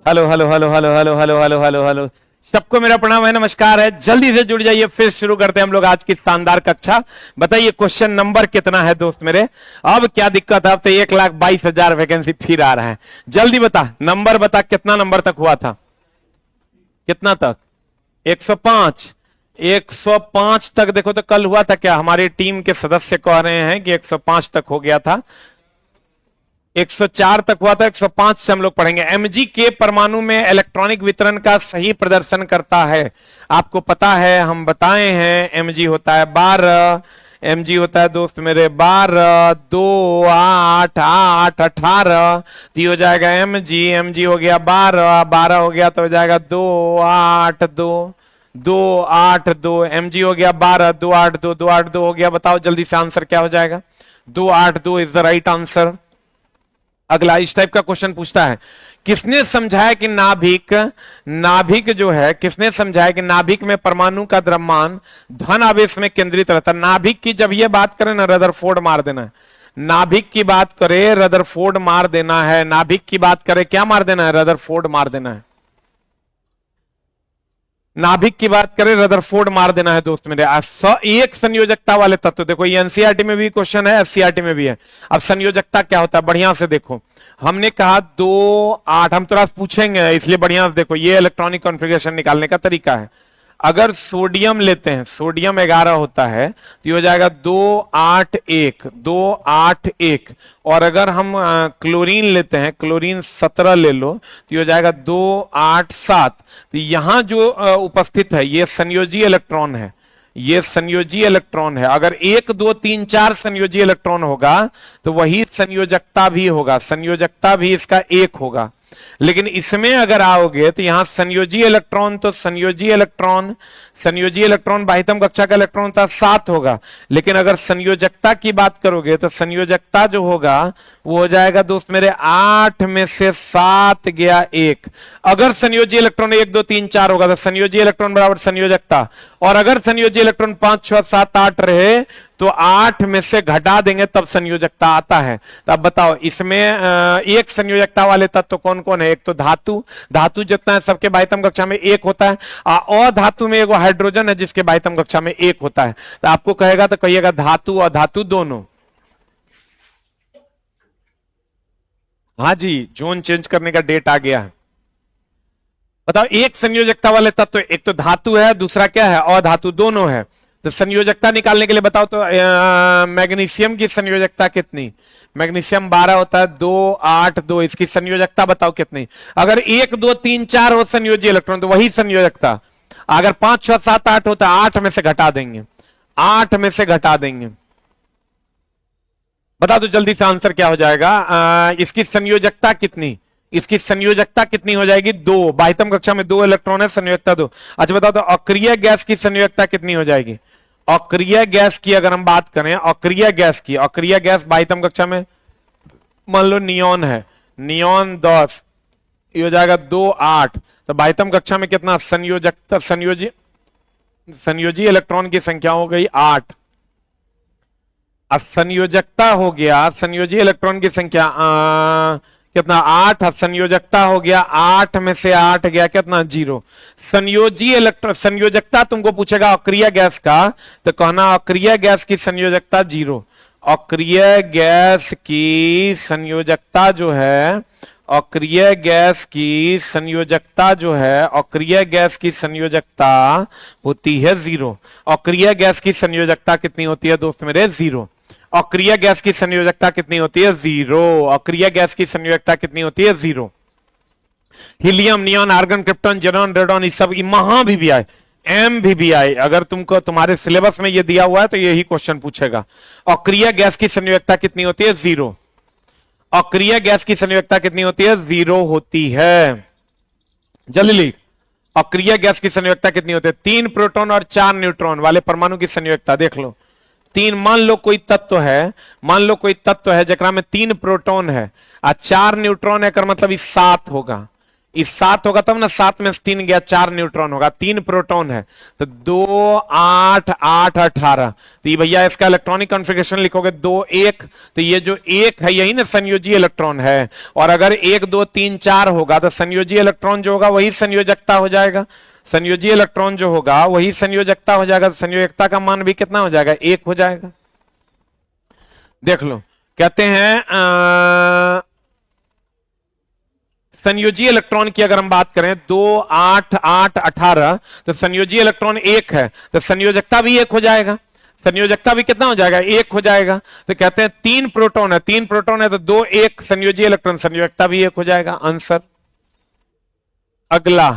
Hello hello hello hello hello hello hello hello hello. सबको मेरा प्रणाम है, नमस्कार है। जल्दी से जुड़ जाइए, फिर शुरू करते हैं हम लोग आज की शानदार कक्षा। बताइए क्वेश्चन नंबर कितना है दोस्त मेरे। अब क्या दिक्कत है, अब तो 1,22,000 वैकेंसी फिर आ रहा है। जल्दी बता, नंबर बता, कितना नंबर तक हुआ था, कितना तक? 105। 105 तक देखो तो कल हुआ था क्या? हमारी टीम के सदस्य कह रहे हैं कि 105 तक हो गया था। 104 तक हुआ था, 105 से हम लोग पढ़ेंगे। एमजी के परमाणु में इलेक्ट्रॉनिक वितरण का सही प्रदर्शन करता है। आपको पता है, हम बताए हैं। एमजी होता है 12, एमजी होता है दोस्त मेरे 12, 2, 8, 8, 18, तो ये हो जाएगा एमजी। एमजी हो गया 12, 12 हो गया तो हो जाएगा 2, 8, 2, 2, 8, 2। एमजी हो गया 12, 2, 8, 2, 2, 8, 2 हो गया। बताओ जल्दी से आंसर क्या हो जाएगा? 2, 8, 2 इज द राइट आंसर। अगला इस टाइप का क्वेश्चन पूछता है, किसने समझाया कि नाभिक नाभिक जो है, किसने समझाया कि नाभिक में परमाणु का द्रव्यमान धन आवेश में केंद्रित रहता है? नाभिक की जब ये बात करें ना, रदरफोर्ड मार देना है। नाभिक की बात करे, रदरफोर्ड मार देना है। नाभिक की बात करे, क्या मार देना है? रदरफोर्ड मार देना है। नाभिक की बात करें, रदरफोर्ड मार देना है दोस्त मेरे। एक संयोजकता वाले तत्व, देखो ये एनसीईआरटी में भी क्वेश्चन है, एससीईआरटी में भी है। अब संयोजकता क्या होता है, बढ़िया से देखो। हमने कहा 2, 8, हम थोड़ा पूछेंगे इसलिए बढ़िया से देखो। ये इलेक्ट्रॉनिक कॉन्फ़िगरेशन निकालने का तरीका है। अगर सोडियम लेते हैं, सोडियम 11 होता है तो ये हो जाएगा 2, 8, 1, 2, 8, 1। और अगर हम क्लोरीन लेते हैं, क्लोरीन 17 ले लो तो ये हो जाएगा 2, 8, 7। तो यहां जो उपस्थित है ये संयोजी इलेक्ट्रॉन है, ये संयोजी इलेक्ट्रॉन है। अगर 1, 2, 3, 4 संयोजी इलेक्ट्रॉन होगा तो वही संयोजकता भी होगा, संयोजकता भी इसका 1 होगा। लेकिन इसमें अगर आओगे तो यहां संयोजी इलेक्ट्रॉन, तो संयोजी इलेक्ट्रॉन बाह्यतम कक्षा का इलेक्ट्रॉन था 7 होगा। लेकिन अगर संयोजकता की बात करोगे तो संयोजकता जो होगा वो हो जाएगा दोस्त मेरे 8 में से 7 गया 1। अगर संयोजी इलेक्ट्रॉन 1, 2, 3, 4 होगा तो संयोजी इलेक्ट्रॉन बराबर संयोजकता। और अगर संयोजी इलेक्ट्रॉन 5, 6, 7, 8 रहे तो 8 में से घटा देंगे तब संयोजकता आता है। तो अब बताओ इसमें एक संयोजकता वाले तत्व कौन कौन है? एक तो धातु, धातु जितना है सबके बाह्यतम कक्षा में 1 होता है। अधातु में एगो हाइड्रोजन है जिसके बाह्यतम कक्षा में 1 होता है। तो आपको कहेगा तो कहिएगा धातु और धातु दोनों। हाँ जी, जोन चेंज करने का डेट आ गया है। बताओ एक संयोजकता वाले तत्व, एक तो धातु है, दूसरा क्या है? अधातु, दोनों है। तो संयोजकता निकालने के लिए बताओ तो मैग्नीशियम की संयोजकता कितनी? मैग्नीशियम 12 होता है, 2, 8, 2। इसकी संयोजकता बताओ कितनी? अगर 1, 2, 3, 4 हो संयोजी इलेक्ट्रॉन तो वही संयोजकता। अगर 5, 6, 7, 8 होता है 8 में से घटा देंगे, 8 में से घटा देंगे। बता दो जल्दी से आंसर क्या हो जाएगा। इसकी संयोजकता कितनी? इसकी संयोजकता कितनी हो जाएगी? 2। बाह्यतम कक्षा में 2 इलेक्ट्रॉन है, संयोजकता 2। अच्छा बताओ तो अक्रिय गैस की संयोजकता कितनी हो जाएगी? अक्रिय गैस की अगर हम बात करें, अक्रिय गैस की, अक्रिय गैस बाह्यतम कक्षा में मान लो नियोन है, नियोन 10, ये हो जाएगा 2, 8। तो बाह्यतम कक्षा में कितना संयोजकता, संयोजी इलेक्ट्रॉन की संख्या हो गई 8। अब संयोजकता हो गया, संयोजी इलेक्ट्रॉन की संख्या कितना? 8। संयोजकता हो गया 8 में से 8 गया कितना? 0। संयोजी इलेक्ट्रॉन, संयोजकता तुमको पूछेगा अक्रिय गैस का तो कहना अक्रिय गैस की संयोजकता 0। अक्रिय गैस की संयोजकता जो है, अक्रिय गैस की संयोजकता जो है, अक्रिय गैस की संयोजकता होती है 0। अक्रिय गैस की संयोजकता कितनी होती है दोस्त मेरे? 0। अक्रिय गैस की संयोजकता कितनी होती है? 0। अक्रिय गैस की संयोजकता कितनी होती है? 0। Helium, neon, argon, krypton, xenon, radon, ये सब महा भी आए, एम भी आए। अगर तुमको तुम्हारे सिलेबस में ये दिया हुआ है तो यही क्वेश्चन पूछेगा। अक्रिय गैस की संयोजकता कितनी होती है? 0। अक्रिय गैस की संयोजकता कितनी होती है? 0 होती है। जल्दी लिख, अक्रिय गैस की संयोजकता कितनी होती है? 3 प्रोटॉन और 4 न्यूट्रॉन वाले परमाणु की संयोजकता देख लो। 3, मान लो कोई तत्व है, मान लो कोई तत्व है जकरा में 3 प्रोटॉन है और 4 न्यूट्रॉन है, कर मतलब 7 होगा। इस 7 होगा तब ना, 7 में से 3 गया, 4 न्यूट्रॉन होगा, 3 प्रोटॉन है, तो 2 8 8 18। तो ये भैया इसका इलेक्ट्रॉनिक कॉन्फ़िगरेशन लिखोगे 2 1, तो ये जो 1 है यही ना संयोजी इलेक्ट्रॉन है, और अगर 1 2 3 4 होगा तो संयोजी इलेक्ट्रॉन जो होगा वही संयोजकता हो जाएगा, संयोजी इलेक्ट्रॉन जो होगा वही संयोजकता हो जाएगा, संयोजकता का मान भी कितना हो जाएगा, 1 हो जाएगा। देख लो, कहते हैं संयोजी इलेक्ट्रॉन की अगर हम बात करें 2 8 8 18, तो संयोजी इलेक्ट्रॉन 1 है, तो संयोजकता भी 1 हो जाएगा, संयोजकता भी कितना हो जाएगा, 1 हो जाएगा। तो कहते हैं 3 प्रोटॉन है, 3 प्रोटॉन है तो 2 1 संयोजी इलेक्ट्रॉन, संयोजकता भी 1 हो जाएगा, आंसर। अगला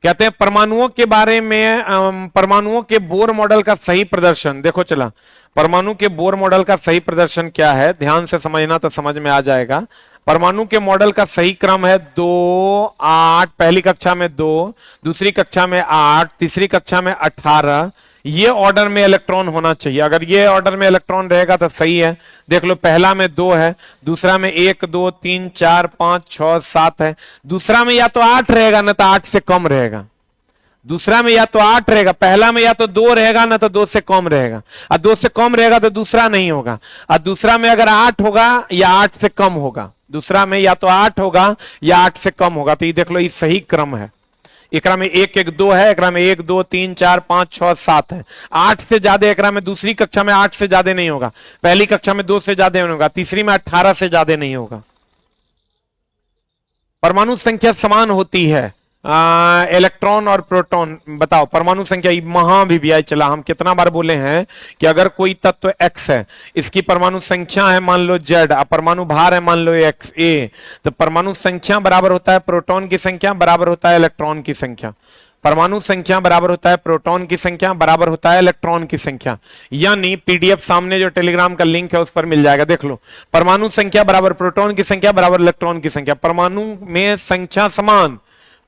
कहते हैं परमाणुओं के बारे में, परमाणुओं के बोर मॉडल का सही प्रदर्शन। देखो चला, परमाणु के बोर मॉडल का सही प्रदर्शन क्या है, ध्यान से समझना तो समझ में आ जाएगा। परमाणु के मॉडल का सही क्रम है 2 8, पहली कक्षा में 2, दूसरी कक्षा में 8, तीसरी कक्षा में 18। ये ऑर्डर में इलेक्ट्रॉन होना चाहिए, अगर ये ऑर्डर में इलेक्ट्रॉन रहेगा तो सही है। देख लो, पहला में 2 है, दूसरा में 1 2 3 4 5 6 7 है, दूसरा में या तो 8 रहेगा ना तो 8 से कम रहेगा, दूसरा में या तो 8 रहेगा, पहला में या तो 2 रहेगा ना तो 2 से कम रहेगा, और 2 से कम रहेगा तो दूसरा नहीं होगा, और दूसरा में अगर 8 होगा या 8 से कम होगा, दूसरा में या तो 8 होगा या 8 से कम होगा। तो ये देख लो, ये सही क्रम है। एकरा में 1 1 2 है, एकरा में 1 2 3 4 5 6 7 है, 8 से ज्यादा एकरा में दूसरी कक्षा में 8 से ज्यादा नहीं होगा, पहली कक्षा में 2 से ज्यादा नहीं होगा, तीसरी में 18 से ज्यादा नहीं होगा। परमाणु संख्या समान होती है इलेक्ट्रॉन और प्रोटॉन। बताओ परमाणु संख्या, महा भी भी चला, हम कितना बार बोले हैं कि अगर कोई तत्व x है, इसकी परमाणु संख्या है मान लो z, परमाणु भार है मान लो x a, तो परमाणु संख्या बराबर होता है प्रोटॉन की संख्या बराबर होता है इलेक्ट्रॉन की संख्या, परमाणु संख्या बराबर होता है प्रोटॉन की संख्या बराबर होता है इलेक्ट्रॉन की संख्या। यानी पीडीएफ सामने जो टेलीग्राम का लिंक है उस पर मिल जाएगा, देख लो, परमाणु संख्या बराबर प्रोटॉन की संख्या बराबर इलेक्ट्रॉन की संख्या। परमाणु में संख्या समान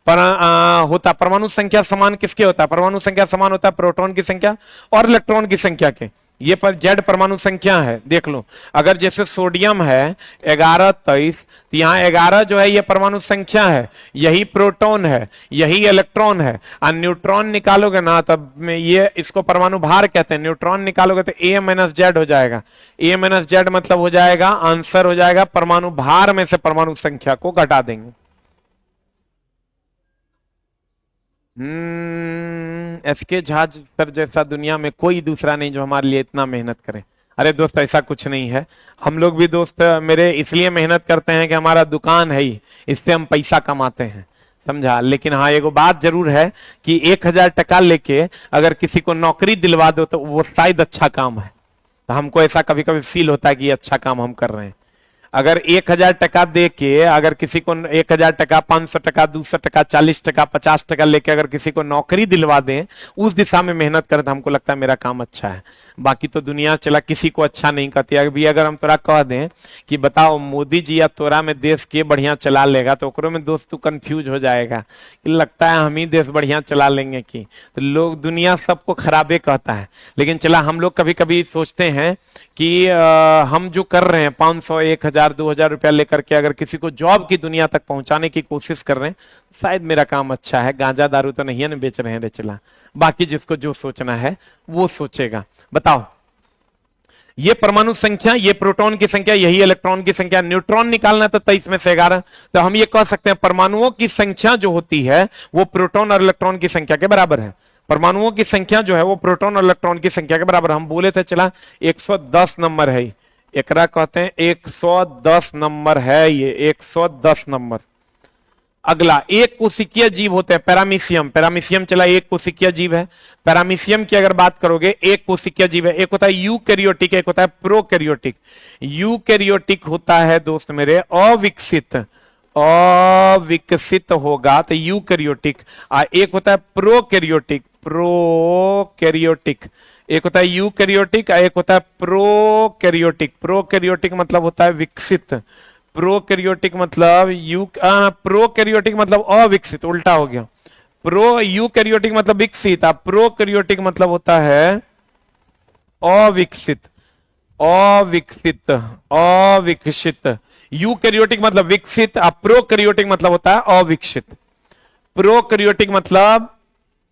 होता, परमाणु संख्या समान किसके होता है, परमाणु संख्या समान होता है प्रोटॉन की संख्या और इलेक्ट्रॉन की संख्या के। ये पर जेड परमाणु संख्या है, देख लो, अगर जैसे सोडियम है 11 23, तो यहाँ 11 जो है ये परमाणु संख्या है, यही प्रोटॉन है, यही इलेक्ट्रॉन है, और न्यूट्रॉन निकालोगे ना तब में ये इसको परमाणु भार कहते हैं, न्यूट्रॉन निकालोगे तो a माइनस जेड हो जाएगा, a माइनस जेड मतलब हो जाएगा, आंसर हो जाएगा परमाणु भार में से परमाणु संख्या को घटा देंगे। एसके झा पर जैसा दुनिया में कोई दूसरा नहीं जो हमारे लिए इतना मेहनत करे। अरे दोस्त ऐसा कुछ नहीं है, हम लोग भी दोस्त मेरे इसलिए मेहनत करते हैं कि हमारा दुकान है ही, इससे हम पैसा कमाते हैं, समझा। लेकिन हाँ एगो बात जरूर है कि 1000 टका लेके अगर किसी को नौकरी दिलवा दो तो वो शायद अच्छा काम है, तो हमको ऐसा कभी कभी फील होता है कि ये अच्छा काम हम कर रहे हैं। अगर 1000 टका दे के अगर किसी को 1000 टका 500 टका 200 टका 40 टका 50 टका लेके अगर किसी को नौकरी दिलवा दें, उस दिशा में मेहनत करें, तो हमको लगता है मेरा काम अच्छा है। बाकी तो दुनिया चला किसी को अच्छा नहीं करती। अभी अगर हम तोरा कह दें कि बताओ मोदी जी या तोरा में देश के बढ़िया चला लेगा, तो ओकरों में दोस्त तू कंफ्यूज हो जाएगा कि लगता है हम ही देश बढ़िया चला लेंगे कि, तो लोग दुनिया सबको खराबे कहता है। लेकिन चला हम लोग कभी कभी सोचते हैं कि हम जो कर रहे हैं 500 1000 2000 रुपया लेकर के अगर किसी को जॉब की दुनिया तक पहुंचाने की कोशिश कर रहे हैं, शायद मेरा काम अच्छा है। गांजा दारू तो नहीं है ना बेच रहे हैं रे चला, बाकी जिसको जो सोचना है वो सोचेगा। बताओ ये परमाणु संख्या, ये प्रोटॉन की संख्या, यही इलेक्ट्रॉन की संख्या, न्यूट्रॉन निकालना तो 23 में से 11, तो हम ये कह सकते हैं परमाणुओं की संख्या जो होती है वो प्रोटॉन और इलेक्ट्रॉन की संख्या के बराबर है। परमाणुओं की संख्या जो है वो प्रोटॉन और इलेक्ट्रॉन की संख्या के बराबर। हम बोले थे चला 110 नंबर है, एकरा कहते हैं 110 नंबर है, ये 110 नंबर। अगला एक कोशिकीय जीव होते हैं पैरामीशियम, पैरामीशियम चला एक कोशिकीय जीव है। पैरामीशियम की अगर बात करोगे एक कोशिकीय जीव है, एक होता है यूकैरियोटिक, एक होता है प्रोकैरियोटिक। यूकैरियोटिक होता है दोस्त मेरे अविकसित, अविकसित होगा तो यूकैरियोटिक, एक होता है प्रोकैरियोटिक, प्रोकैरियोटिक, एक होता है यूकैरियोटिक, एक होता है प्रोकैरियोटिक। प्रोकैरियोटिक मतलब होता है विकसित, प्रोकैरियोटिक मतलब प्रोकैरियोटिक मतलब अविकसित, उल्टा हो गया। यूकैरियोटिक मतलब विकसित, प्रोकैरियोटिक मतलब होता है अविकसित, अविकसित, अविकसित। यूकैरियोटिक मतलब विकसित, प्रोकैरियोटिक मतलब होता है अविकसित। प्रोकैरियोटिक मतलब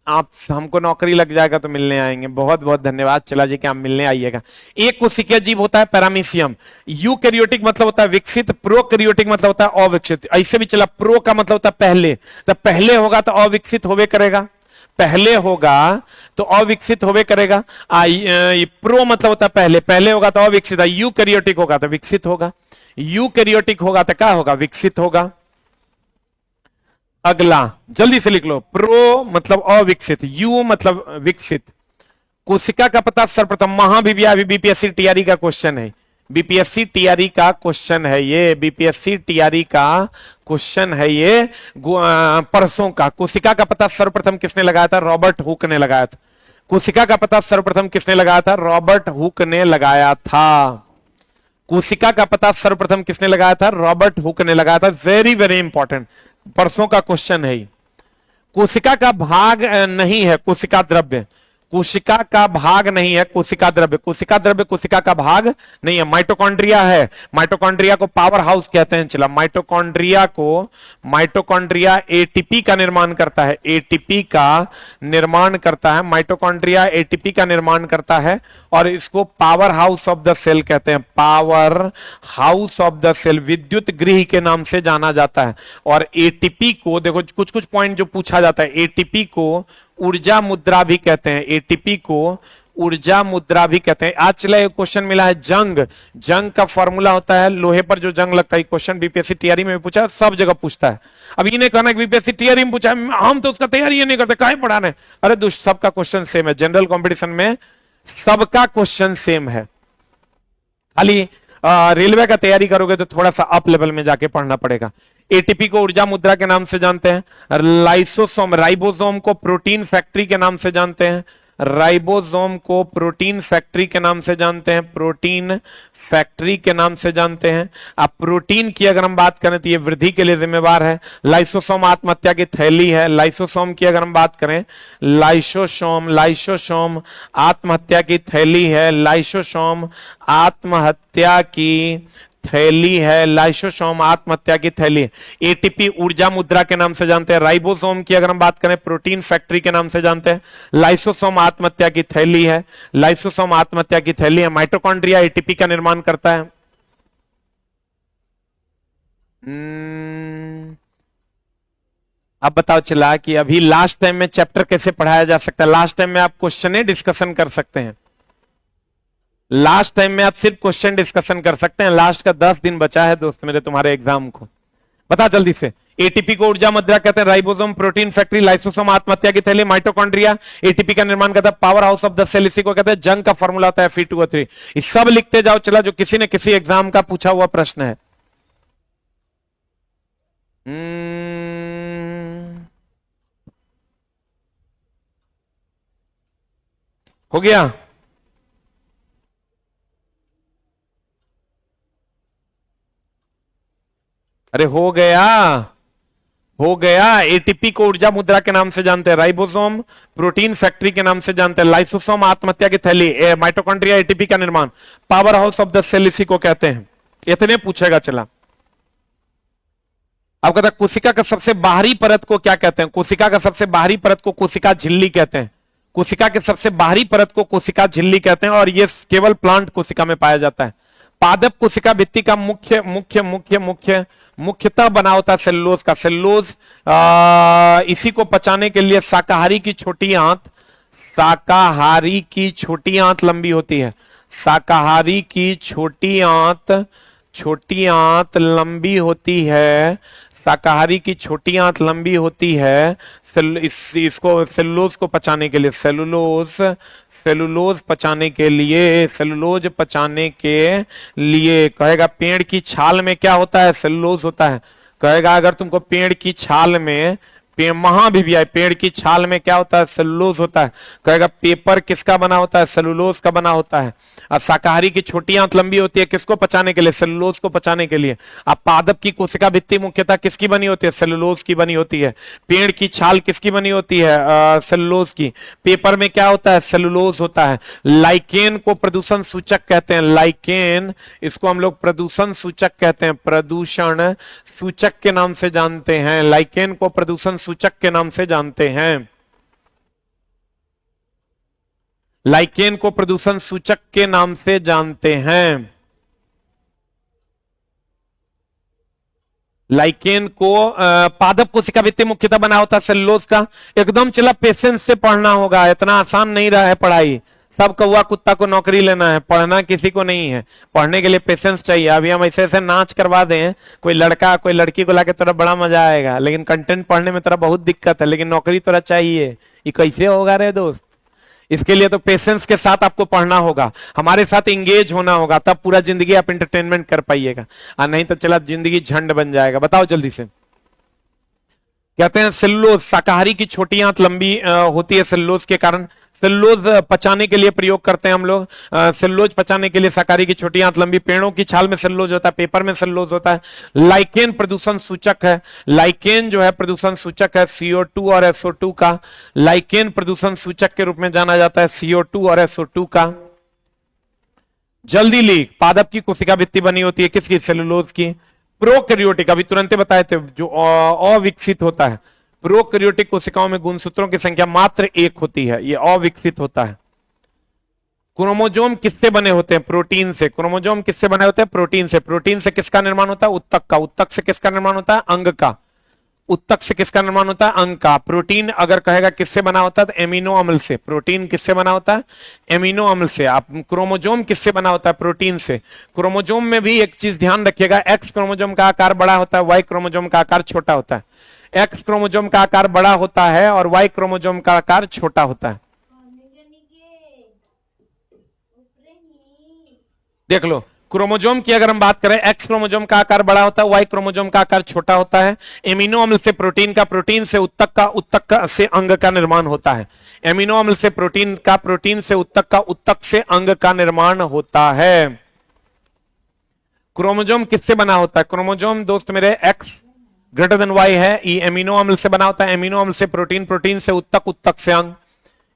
आप हमको नौकरी लग जाएगा तो मिलने आएंगे। बहुत बहुत धन्यवाद। चला जी कि आप मिलने आइएगा। एक कोशिकीय जीव होता है पैरामीशियम। यूकैरियोटिक मतलब होता है विकसित, प्रोकैरियोटिक मतलब होता है अविकसित। ऐसे भी चला, प्रो का मतलब होता है पहले, तो पहले होगा तो अविकसित होवे करेगा, पहले होगा तो अविकसित होवे करेगा। प्रो मतलब होता है पहले, पहले होगा तो अविकसित, यूकैरियोटिक होगा तो विकसित होगा, यूकैरियोटिक होगा तो क्या होगा, विकसित होगा। अगला जल्दी से लिख लो, प्रो मतलब अविकसित, यू मतलब विकसित। कोशिका का पता सर्वप्रथम, बीपीएससी टीआरई का क्वेश्चन है, बीपीएससी टीआरई का क्वेश्चन है ये, बीपीएससी टीआरई का क्वेश्चन है ये परसों का। कोशिका का पता सर्वप्रथम किसने लगाया था, रॉबर्ट हुक ने लगाया था। कोशिका का पता सर्वप्रथम किसने लगाया था, रॉबर्ट हुक ने लगाया था। कोशिका का पता सर्वप्रथम किसने लगाया था, रॉबर्ट हुक ने लगाया था। वेरी वेरी इंपॉर्टेंट, परसों का क्वेश्चन है। कोशिका का भाग नहीं है कोशिका द्रव्य, कोशिका का भाग नहीं है कोशिका द्रव्य, कोशिका द्रव्य कोशिका का भाग नहीं है। माइटोकॉन्ड्रिया है, माइटोकॉन्ड्रिया को पावर हाउस कहते हैं। चला, माइटोकॉन्ड्रिया एटीपी का निर्माण करता है, एटीपी का निर्माण करता है, माइटोकॉन्ड्रिया एटीपी का निर्माण करता है और इसको power house of the cell कहते हैं, power house of the cell, विद्युत गृह के नाम से जाना जाता है। और एटीपी को देखो, कुछ कुछ पॉइंट जो पूछा जाता है, एटीपी को ऊर्जा मुद्रा भी कहते हैं, एटीपी को ऊर्जा मुद्रा भी कहते हैं। आज चला एक क्वेश्चन मिला है, जंग, जंग का फॉर्मूला होता है, लोहे पर जो जंग लगता है। क्वेश्चन बीपीएससी तैयारी में भी पूछा, सब जगह पूछता है। अब ये नहीं कहना कि बीपीएससी तैयारी में पूछा, हम तो उसका तैयारी नहीं करते, काहे पढ़ा रहे। अरे दुष्ट, सबका क्वेश्चन सेम है, जनरल कॉम्पिटिशन में सबका क्वेश्चन सेम है। खाली रेलवे का तैयारी करोगे तो थोड़ा सा अप लेवल में जाके पढ़ना पड़ेगा। एटीपी को ऊर्जा मुद्रा के नाम से जानते हैं, लाइसोसोम, राइबोसोम को प्रोटीन फैक्ट्री के नाम से जानते हैं, राइबोसोम को प्रोटीन फैक्ट्री के नाम से जानते हैं, प्रोटीन फैक्ट्री के नाम से जानते हैं। अब प्रोटीन की अगर हम बात करें तो ये वृद्धि के लिए जिम्मेवार है। लाइसोसोम आत्महत्या की थैली है, लाइसोसोम की अगर हम बात करें, लाइसोसोम, लाइसोसोम आत्महत्या की थैली है, लाइसोसोम आत्महत्या की थैली है, लाइसोसोम आत्महत्या की थैली। एटीपी ऊर्जा मुद्रा के नाम से जानते हैं, राइबोसोम की अगर हम बात करें प्रोटीन फैक्ट्री के नाम से जानते हैं, लाइसोसोम आत्महत्या की थैली है, लाइसोसोम आत्महत्या की थैली है। माइटोकॉन्ड्रिया एटीपी का निर्माण करता है। अब बताओ चला कि अभी लास्ट टाइम में चैप्टर कैसे पढ़ाया जा सकता है। लास्ट टाइम में आप क्वेश्चन डिस्कशन कर सकते हैं, लास्ट टाइम में आप सिर्फ क्वेश्चन डिस्कशन कर सकते हैं। लास्ट का 10 दिन बचा है दोस्त मेरे तुम्हारे एग्जाम को। बता जल्दी से, एटीपी को ऊर्जा मुद्रा कहते हैं, राइबोसोम प्रोटीन फैक्ट्री, लाइसोसोम आत्महत्या की थैली, माइटोकॉन्ड्रिया एटीपी का निर्माण करता है, power house of the cell इसी को कहते हैं, जंग का फॉर्मूला होता है Fe2O3। ये सब लिखते जाओ चला, जो किसी ने किसी एग्जाम का पूछा हुआ प्रश्न है। हो गया? अरे हो गया, हो गया। एटीपी को ऊर्जा मुद्रा के नाम से जानते हैं, राइबोसोम प्रोटीन फैक्ट्री के नाम से जानते हैं, लाइसोसोम आत्महत्या की थैली, माइटोकॉन्ड्रिया एटीपी का निर्माण, power house of the cell इसी को कहते हैं। इतने पूछेगा चला। अब कहता है कोशिका का सबसे बाहरी परत को क्या कहते हैं, कोशिका का सबसे बाहरी परत को कोशिका झिल्ली कहते हैं, कोशिका के सबसे बाहरी परत को कोशिका झिल्ली कहते हैं और यह केवल प्लांट कोशिका में पाया जाता है। पादप कोशिका भित्ति का मुख्य मुख्य मुख्य मुख्य मुख्यतः बना होता है सेलुलोज का। सेलुलोज इसी को पचाने के लिए शाकाहारी की छोटी आंत, शाकाहारी की छोटी आंत लंबी होती है, शाकाहारी की छोटी आंत लंबी होती है, शाकाहारी की छोटी आंत लंबी होती है। इसको सेलुलोज को पचाने के लिए, सेलुलोज पचाने के लिए, सेलुलोज पचाने के लिए कहेगा पेड़ की छाल में क्या होता है, सेलुलोज होता है। कहेगा अगर तुमको पेड़ की छाल में, पेड़ की छाल में क्या होता है, सेलुलोज होता है। कहेगा पेपर किसका बना होता है, सेलुलोज का बना होता है। और शाकाहारी की छोटी आंत लंबी होती है किसको पचाने के लिए, सेलुलोज को पचाने के लिए। अब पादप की कोशिका भित्ति मुख्यतः किसकी बनी होती है, सेलुलोज की बनी होती है। पेड़ की छाल किसकी बनी होती है, सेलुलोज की। पेपर में क्या होता है, सेलुलोज होता है। लाइकेन को प्रदूषण सूचक कहते हैं, लाइकेन इसको हम लोग प्रदूषण सूचक कहते हैं, प्रदूषण सूचक के नाम से जानते हैं। लाइकेन को प्रदूषण सूचक के नाम से जानते हैं। लाइकेन को प्रदूषण सूचक के नाम से जानते हैं। लाइकेन को पादप कोशिका भित्ति मुख्यतः बना होता है सेलुलोज का। एकदम चला पेशेंस से पढ़ना होगा, इतना आसान नहीं रहा है पढ़ाई। सब कौवा कुत्ता को नौकरी लेना है, पढ़ना किसी को नहीं है। पढ़ने के लिए पेशेंस चाहिए। अभी हम ऐसे ऐसे नाच करवा दें, कोई लड़का कोई लड़की को लाके तेरा बड़ा मजा आएगा, लेकिन कंटेंट पढ़ने में तेरा बहुत दिक्कत है, लेकिन नौकरी तेरा चाहिए। ये कैसे होगा रे दोस्त? इसके लिए तो पेशेंस के साथ आपको पढ़ना होगा, हमारे साथ इंगेज होना होगा, तब पूरा जिंदगी आप एंटरटेनमेंट कर पाइएगा। और नहीं तो चला जिंदगी झंड बन जाएगा। बताओ जल्दी से। कहते हैं सेलुलोज, शाकाहारी की छोटी आंत लंबी होती है सेलुलोज के कारण। सेलुलोज पचाने के लिए प्रयोग करते हैं हम लोग। सेलुलोज पचाने के लिए शाकाहारी की छोटी आंत लंबी। पेड़ों की छाल में सेलुलोज होता है, पेपर में सेलुलोज होता है। लाइकेन प्रदूषण सूचक है। लाइकेन जो है प्रदूषण सूचक है CO2 और SO2 का। लाइकेन प्रदूषण सूचक के रूप में जाना जाता है CO2 और SO2 का। जल्दी लीक, पादप की कोशिका भित्ति बनी होती है किसकी? सेलुलोज की। प्रोकैरियोटिक, अभी तुरंत बताए थे, जो अविकसित होता है। प्रोकैरियोटिक कोशिकाओं में गुणसूत्रों की संख्या मात्र 1 होती है, ये अविकसित होता है। क्रोमोजोम किससे बने होते हैं? प्रोटीन से। क्रोमोजोम किससे बने होते हैं? प्रोटीन से। प्रोटीन से किसका निर्माण होता है? उत्तक का। उत्तक से किसका निर्माण होता है? अंग का। उत्तक से किसका निर्माण होता है? अंग का। प्रोटीन अगर कहेगा किससे बना होता है तो एमिनो अम्ल से। प्रोटीन किससे बना होता है? एमिनो अम्ल से। आप क्रोमोजोम किससे बना होता है? प्रोटीन से। क्रोमोजोम में भी एक चीज ध्यान रखिएगा, एक्स क्रोमोजोम का आकार बड़ा होता है, वाई क्रोमोजोम का आकार छोटा होता है। एक्स क्रोमोजोम का आकार बड़ा होता है और वाई क्रोमोजोम का आकार छोटा होता है। देख लो, क्रोमोजोम की अगर हम बात करें, एक्स क्रोमोजोम का आकार बड़ा होता है, वाई क्रोमोजोम का आकार छोटा होता है। एमिनो अम्ल से प्रोटीन का, प्रोटीन से उत्तक का, उत्तक का से अंग का निर्माण होता है। एमिनो अम्ल से प्रोटीन का, प्रोटीन से उत्तक का, उत्तक से अंग का निर्माण होता है। क्रोमोजोम किससे बना होता है? क्रोमोजोम दोस्त मेरे एक्स ग्रेटर देन वाई है, ये एमिनो अम्ल से बना होता है। एमिनो अम्ल से प्रोटीन, प्रोटीन से उत्तक, उत्तक से अंग।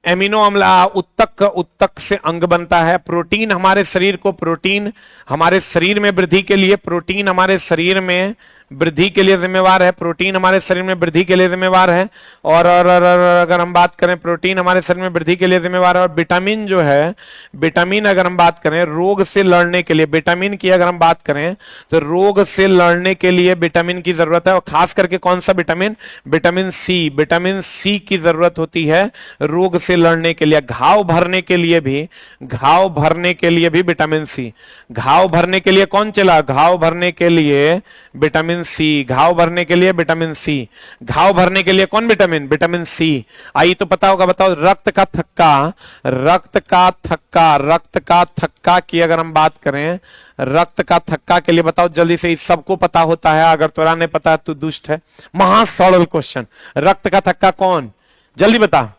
एमिनो अम्ल उत्तक, उत्तक से अंग बनता है। प्रोटीन हमारे शरीर को, प्रोटीन हमारे शरीर में वृद्धि के लिए, प्रोटीन हमारे शरीर में वृद्धि के लिए जिम्मेवार है। प्रोटीन हमारे शरीर में वृद्धि के लिए जिम्मेवार है। और अगर हम बात करें, प्रोटीन हमारे शरीर में वृद्धि के लिए जिम्मेवार है। और विटामिन जो है, विटामिन अगर हम बात करें रोग से लड़ने के लिए, विटामिन की अगर हम बात करें तो रोग से लड़ने के लिए विटामिन की जरूरत है। और खास करके कौन सा vitamin? Vitamin C. Vitamin C की जरूरत होती है रोग से लड़ने के लिए। घाव भरने के लिए भी, घाव भरने के लिए भी विटामिन सी। घाव भरने के लिए कौन चला? घाव भरने के लिए विटामिन सी। घाव भरने के लिए विटामिन सी। घाव भरने के लिए कौन विटामिन? विटामिन सी। आई तो पता होगा। बताओ, रक्त का थक्का, रक्त का थक्का, रक्त का थक्का की अगर हम बात करें, रक्त का थक्का के लिए बताओ जल्दी से। इस सबको पता होता है, अगर तोरा नहीं पता तो दुष्ट है। महासरल क्वेश्चन। रक्त का थक्का कौन? जल्दी बता।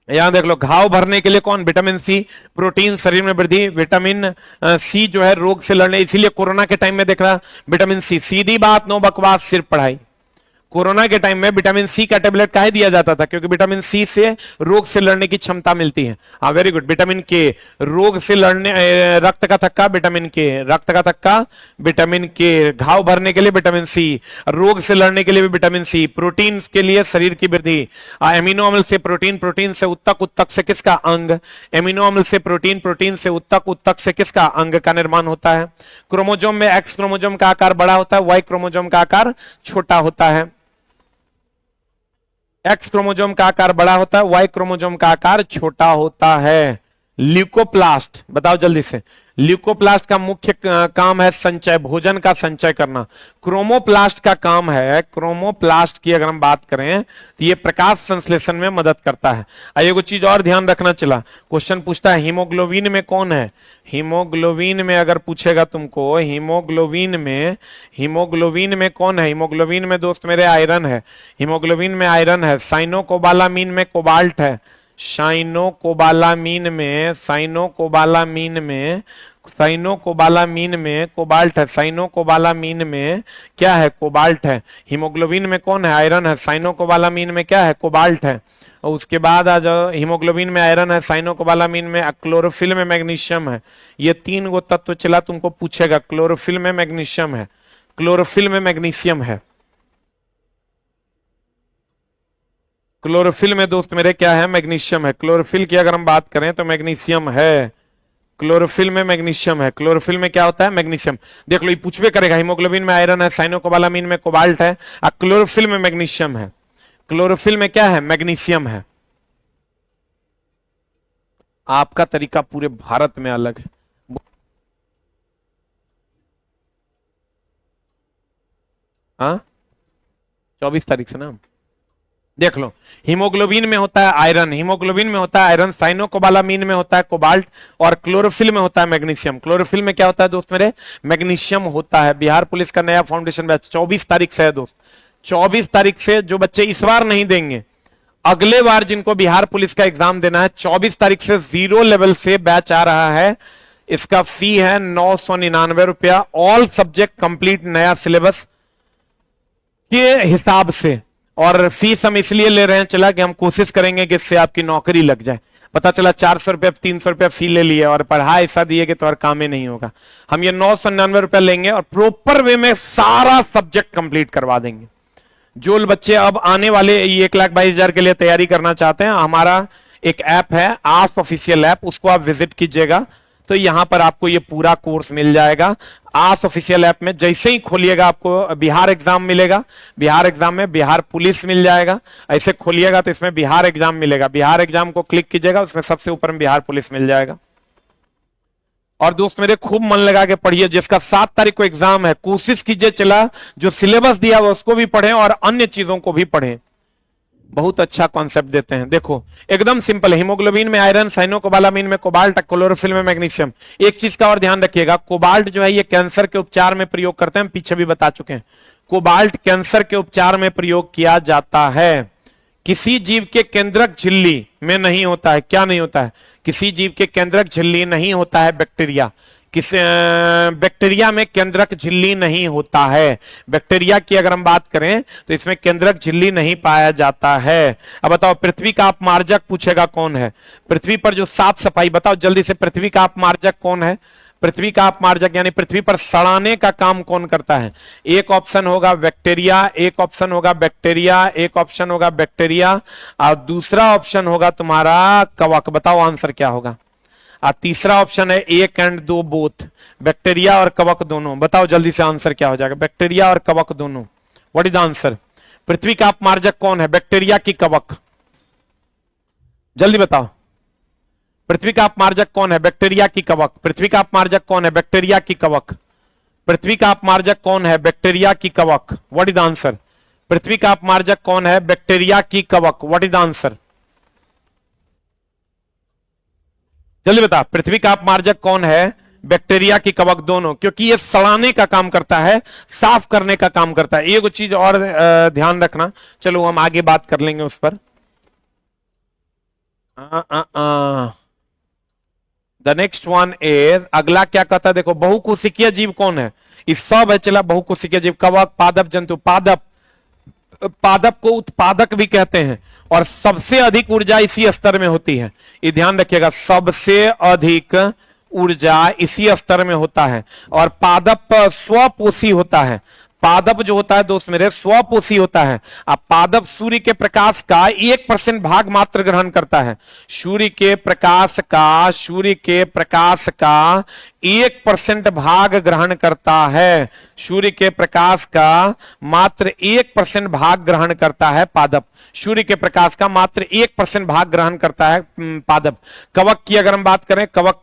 यहां देख लो, घाव भरने के लिए कौन? Vitamin C. प्रोटीन शरीर में वृद्धि, विटामिन सी जो है रोग से लड़ने। इसीलिए कोरोना के टाइम में देख रहा विटामिन सी। सीधी बात, नो बकवास, सिर्फ पढ़ाई। कोरोना के टाइम में विटामिन सी का टेबलेट काहे दिया जाता था? क्योंकि विटामिन सी से रोग से लड़ने की क्षमता मिलती है। हाँ, वेरी गुड। विटामिन के, रोग से लड़ने, रक्त का थक्का विटामिन के, रक्त का थक्का विटामिन के। घाव भरने के लिए विटामिन सी, रोग से लड़ने के लिए भी विटामिन सी। प्रोटीन के लिए शरीर की वृद्धि। एमिनो अम्ल से प्रोटीन, प्रोटीन से उत्तक, उत्तक से किसका? अंग। एमिनो अम्ल से प्रोटीन, प्रोटीन से उत्तक, उत्तक से किसका? अंग का निर्माण होता है। क्रोमोजोम में एक्स क्रोमोजोम का आकार बड़ा होता है, वाई क्रोमोजोम का आकार छोटा होता है। एक्स क्रोमोजोम का आकार बड़ा होता है, वाई क्रोमोजोम का आकार छोटा होता है। ल्यूकोप्लास्ट, बताओ जल्दी से। ल्यूकोप्लास्ट का मुख्य काम है संचय, भोजन का संचय करना। क्रोमोप्लास्ट का काम है, क्रोमोप्लास्ट की अगर हम बात करें तो ये प्रकाश संश्लेषण में मदद करता है। एगो चीज और ध्यान रखना चला, क्वेश्चन पूछता है हीमोग्लोबिन में कौन है? हीमोग्लोबिन में अगर पूछेगा तुमको, हीमोग्लोबिन में कौन है? हीमोग्लोबिन में दोस्त मेरे आयरन है। हीमोग्लोबिन में आयरन है। साइनोकोबालामीन में कोबाल्ट है। साइनोकोबालामीन में कोबाल्ट है। साइनोकोबालामीन में क्या है? कोबाल्ट है। हीमोग्लोबिन में कौन है? आयरन है। साइनोकोबालामीन में क्या है? कोबाल्ट है। और उसके बाद आ जाओ, हीमोग्लोबिन में आयरन है, साइनोकोबालामीन में क्लोरोफिल में मैग्नीशियम है। ये 3 गो तत्व चला तुमको पूछेगा। क्लोरोफिल में मैग्नीशियम है, क्लोरोफिल में मैग्नीशियम है। क्लोरोफिल में दोस्त मेरे क्या है? मैग्नीशियम है। क्लोरोफिल की अगर हम बात करें तो मैग्नीशियम है। क्लोरोफिल में मैग्नीशियम है। क्लोरोफिल में क्या होता है? मैग्नीशियम। देख लो, ये पूछबे करेगा। हीमोग्लोबिन में आयरन है, साइनोकोबालामीन में कोबाल्ट है, और क्लोरोफिल में मैग्नीशियम है। क्लोरोफिल में क्या है? मैग्नीशियम है। आपका तरीका पूरे भारत में अलग है। 24 तारीख से ना, देख लो। हीमोग्लोबिन में होता है आयरन, हीमोग्लोबिन में होता है आयरन, साइनोकोबालामीन में होता है कोबाल्ट, और क्लोरोफिल में होता है मैग्नीशियम। क्लोरोफिल में क्या होता है दोस्त मेरे? मैग्नीशियम होता है। बिहार पुलिस का नया फाउंडेशन बैच 24 तारीख से है दोस्त। 24 तारीख से जो बच्चे इस बार नहीं देंगे, अगले बार जिनको बिहार पुलिस का एग्जाम देना है, 24 तारीख से 0 लेवल से बैच आ रहा है। इसका फी है 999 रुपया। ऑल सब्जेक्ट कंप्लीट, नया सिलेबस के हिसाब से। और फीस हम इसलिए ले रहे हैं चला कि हम कोशिश करेंगे कि इससे आपकी नौकरी लग जाए। पता चला 400 रुपया 300 रुपया फी ले लिए और पढ़ा ऐसा दिए कि तुम्हारा काम ही नहीं होगा। हम ये 999 रुपया लेंगे और प्रॉपर वे में सारा सब्जेक्ट कंप्लीट करवा देंगे। जो बच्चे अब आने वाले 1,22,000 के लिए तैयारी करना चाहते हैं, हमारा एक ऐप है आस ऑफिशियल ऐप, उसको आप विजिट कीजिएगा तो यहां पर आपको ये पूरा कोर्स मिल जाएगा। आस ऑफिशियल ऐप में जैसे ही खोलिएगा आपको बिहार एग्जाम मिलेगा, बिहार एग्जाम में बिहार पुलिस मिल जाएगा। ऐसे खोलिएगा तो इसमें बिहार एग्जाम मिलेगा, बिहार एग्जाम को क्लिक कीजिएगा, उसमें सबसे ऊपर में बिहार पुलिस मिल जाएगा। और दोस्त मेरे खूब मन लगा के पढ़िए। जिसका 7 तारीख को एग्जाम है, कोशिश कीजिए चला जो सिलेबस दिया हुआ उसको भी पढ़ें और अन्य चीजों को भी पढ़ें। बहुत अच्छा कॉन्सेप्ट देते हैं। देखो एकदम सिंपल है। हीमोग्लोबिन में आयरन, साइनोकोबालामीन में कोबाल्ट, क्लोरोफिल में मैग्नीशियम। एक चीज का और ध्यान रखिएगा, कोबाल्ट जो है ये कैंसर के उपचार में प्रयोग करते हैं, हम पीछे भी बता चुके हैं। कोबाल्ट कैंसर के उपचार में प्रयोग किया जाता है। किसी जीव के केंद्रक झिल्ली में नहीं होता है। क्या नहीं होता है? किसी जीव के केंद्रक झिल्ली नहीं होता है बैक्टीरिया। किस बैक्टीरिया में केंद्रक झिल्ली नहीं होता है। बैक्टीरिया की अगर हम बात करें तो इसमें केंद्रक झिल्ली नहीं पाया जाता है। अब बताओ पृथ्वी का अपमार्जक पूछेगा कौन है? पृथ्वी पर जो साफ सफाई, बताओ जल्दी से, पृथ्वी का अपमार्जक कौन है? पृथ्वी का अपमार्जक यानी पृथ्वी पर सड़ाने का काम कौन करता है? एक ऑप्शन होगा बैक्टीरिया, एक ऑप्शन होगा बैक्टीरिया, एक ऑप्शन होगा बैक्टीरिया, और दूसरा ऑप्शन होगा तुम्हारा कवक। बताओ आंसर क्या होगा? और तीसरा ऑप्शन है 1 एंड 2 बोथ, बैक्टीरिया और कवक दोनों। बताओ जल्दी से आंसर क्या हो जाएगा? बैक्टीरिया और कवक दोनों। What is the answer? पृथ्वी का अपमार्जक कौन है, बैक्टीरिया की कवक? जल्दी बताओ। पृथ्वी का अपमार्जक कौन है, बैक्टीरिया की कवक? पृथ्वी का अपमार्जक कौन है, बैक्टीरिया की कवक? पृथ्वी का अपमार्जक कौन है, बैक्टीरिया की कवक? What is the answer? पृथ्वी का अपमार्जक कौन है, बैक्टीरिया की कवक? What is the answer? जल्दी बता। पृथ्वी का अपमार्जक कौन है, बैक्टीरिया की कवक दोनों? क्योंकि ये सड़ाने का काम करता है, साफ करने का काम करता है। एक चीज और ध्यान रखना, चलो हम आगे बात कर लेंगे उस पर। द नेक्स्ट वन इज, अगला क्या कहता है? देखो बहुकोशिकीय जीव कौन है? इस सब है चला बहुकोशिकीय जीव, कवक, पादप, जंतु। पादप, पादप को उत्पादक भी कहते हैं और सबसे अधिक ऊर्जा इसी स्तर में होती है। ये ध्यान रखिएगा, सबसे अधिक ऊर्जा इसी स्तर में होता है। और पादप स्वपोषी होता है। पादप जो होता है दोस्त मेरे स्वपोषी होता है। अब पादप सूर्य के प्रकाश का 1% भाग मात्र ग्रहण करता है। सूर्य के प्रकाश का 1% भाग ग्रहण करता है। सूर्य के प्रकाश का मात्र 1% भाग ग्रहण करता है पादप। सूर्य के प्रकाश का मात्र 1% भाग ग्रहण करता है पादप। कवक की अगर हम बात करें, कवक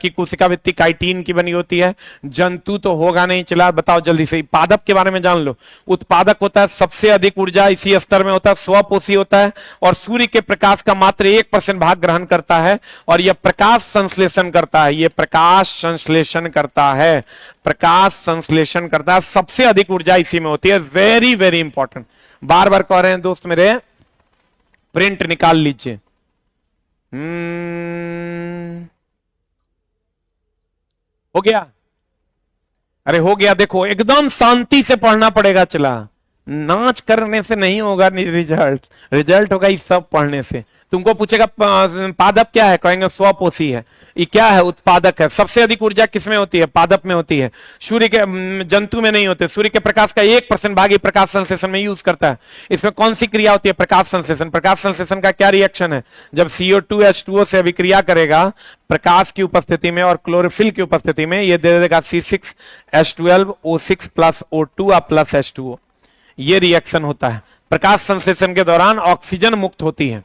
की कोशिका भित्ति काइटिन की बनी होती है। जंतु तो होगा नहीं, चला बताओ जल्दी से। पादप के बारे में जान लो, उत्पादक होता है, सबसे अधिक ऊर्जा इसी स्तर में होता है, स्वपोषी होता है और सूर्य के प्रकाश का मात्र 1% भाग ग्रहण करता है। और यह प्रकाश संश्लेषण करता है, यह प्रकाश संश्लेषण करता है, प्रकाश संश्लेषण करता है। सबसे अधिक ऊर्जा इसी में होती है। वेरी वेरी इंपॉर्टेंट, बार बार कह रहे हैं दोस्त मेरे, प्रिंट निकाल लीजिए। हो गया? अरे हो गया। देखो एकदम शांति से पढ़ना पड़ेगा, चला नाच करने से नहीं होगा रिजल्ट, रिजल्ट होगा इस सब पढ़ने से। तुमको पूछेगा पादप क्या है, कहेंगे स्वपोषी है। ये क्या है, उत्पादक है। सबसे अधिक ऊर्जा किसमें होती है, पादप में होती है। सूर्य के जंतु में नहीं होते। सूर्य के प्रकाश का 1% भाग ही प्रकाश संश्लेषण में यूज करता है। इसमें कौन सी क्रिया होती है, प्रकाश संश्लेषण। प्रकाश संश्लेषण का क्या रिएक्शन है, जब CO2 H2O से अभिक्रिया करेगा प्रकाश की उपस्थिति में और क्लोरोफिल की उपस्थिति में, ये दे देगा C6H12O6 plus O2 plus H2O। ये रिएक्शन होता है। प्रकाश संश्लेषण के दौरान ऑक्सीजन मुक्त होती है।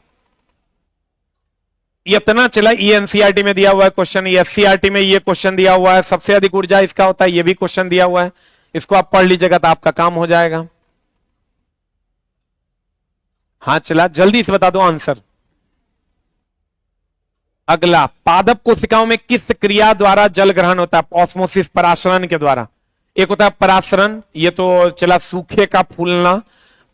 ये इतना चला, ये एनसीईआरटी में दिया हुआ है क्वेश्चन, ये एससीईआरटी में ये क्वेश्चन दिया हुआ है। सबसे अधिक ऊर्जा इसका होता है, ये भी क्वेश्चन दिया हुआ है। इसको आप पढ़ लीजिएगा तो आपका काम हो जाएगा। हाँ चला, जल्दी से बता दो आंसर। अगला, पादप कोशिकाओं में किस क्रिया द्वारा जल ग्रहण होता है, ऑस्मोसिस, परासरण के द्वारा। एक होता है परासरण, ये तो चला सूखे का फूलना।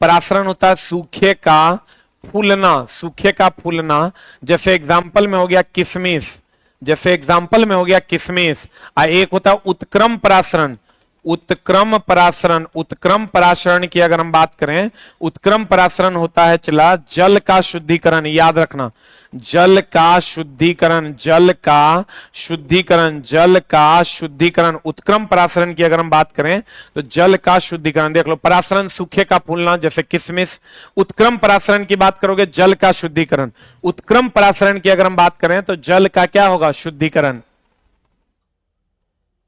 परासरण होता है सूखे का फूलना, सूखे का फूलना। जैसे एग्जाम्पल में हो गया किशमिश, जैसे एग्जाम्पल में हो गया किशमिश। एक होता है उत्क्रम परासरण। उत्क्रम परासरण, उत्क्रम परासरण की अगर हम बात करें, उत्क्रम परासरण होता है चला जल का शुद्धिकरण। याद रखना, जल का शुद्धिकरण, जल का शुद्धिकरण, जल का शुद्धिकरण। उत्क्रम परासरण की अगर हम बात करें तो जल का शुद्धिकरण। देख लो, परासरण सूखे का फूलना जैसे किशमिश। उत्क्रम परासरण की बात करोगे, जल का शुद्धिकरण। उत्क्रम परासरण की अगर हम बात करें तो जल का क्या होगा, शुद्धिकरण।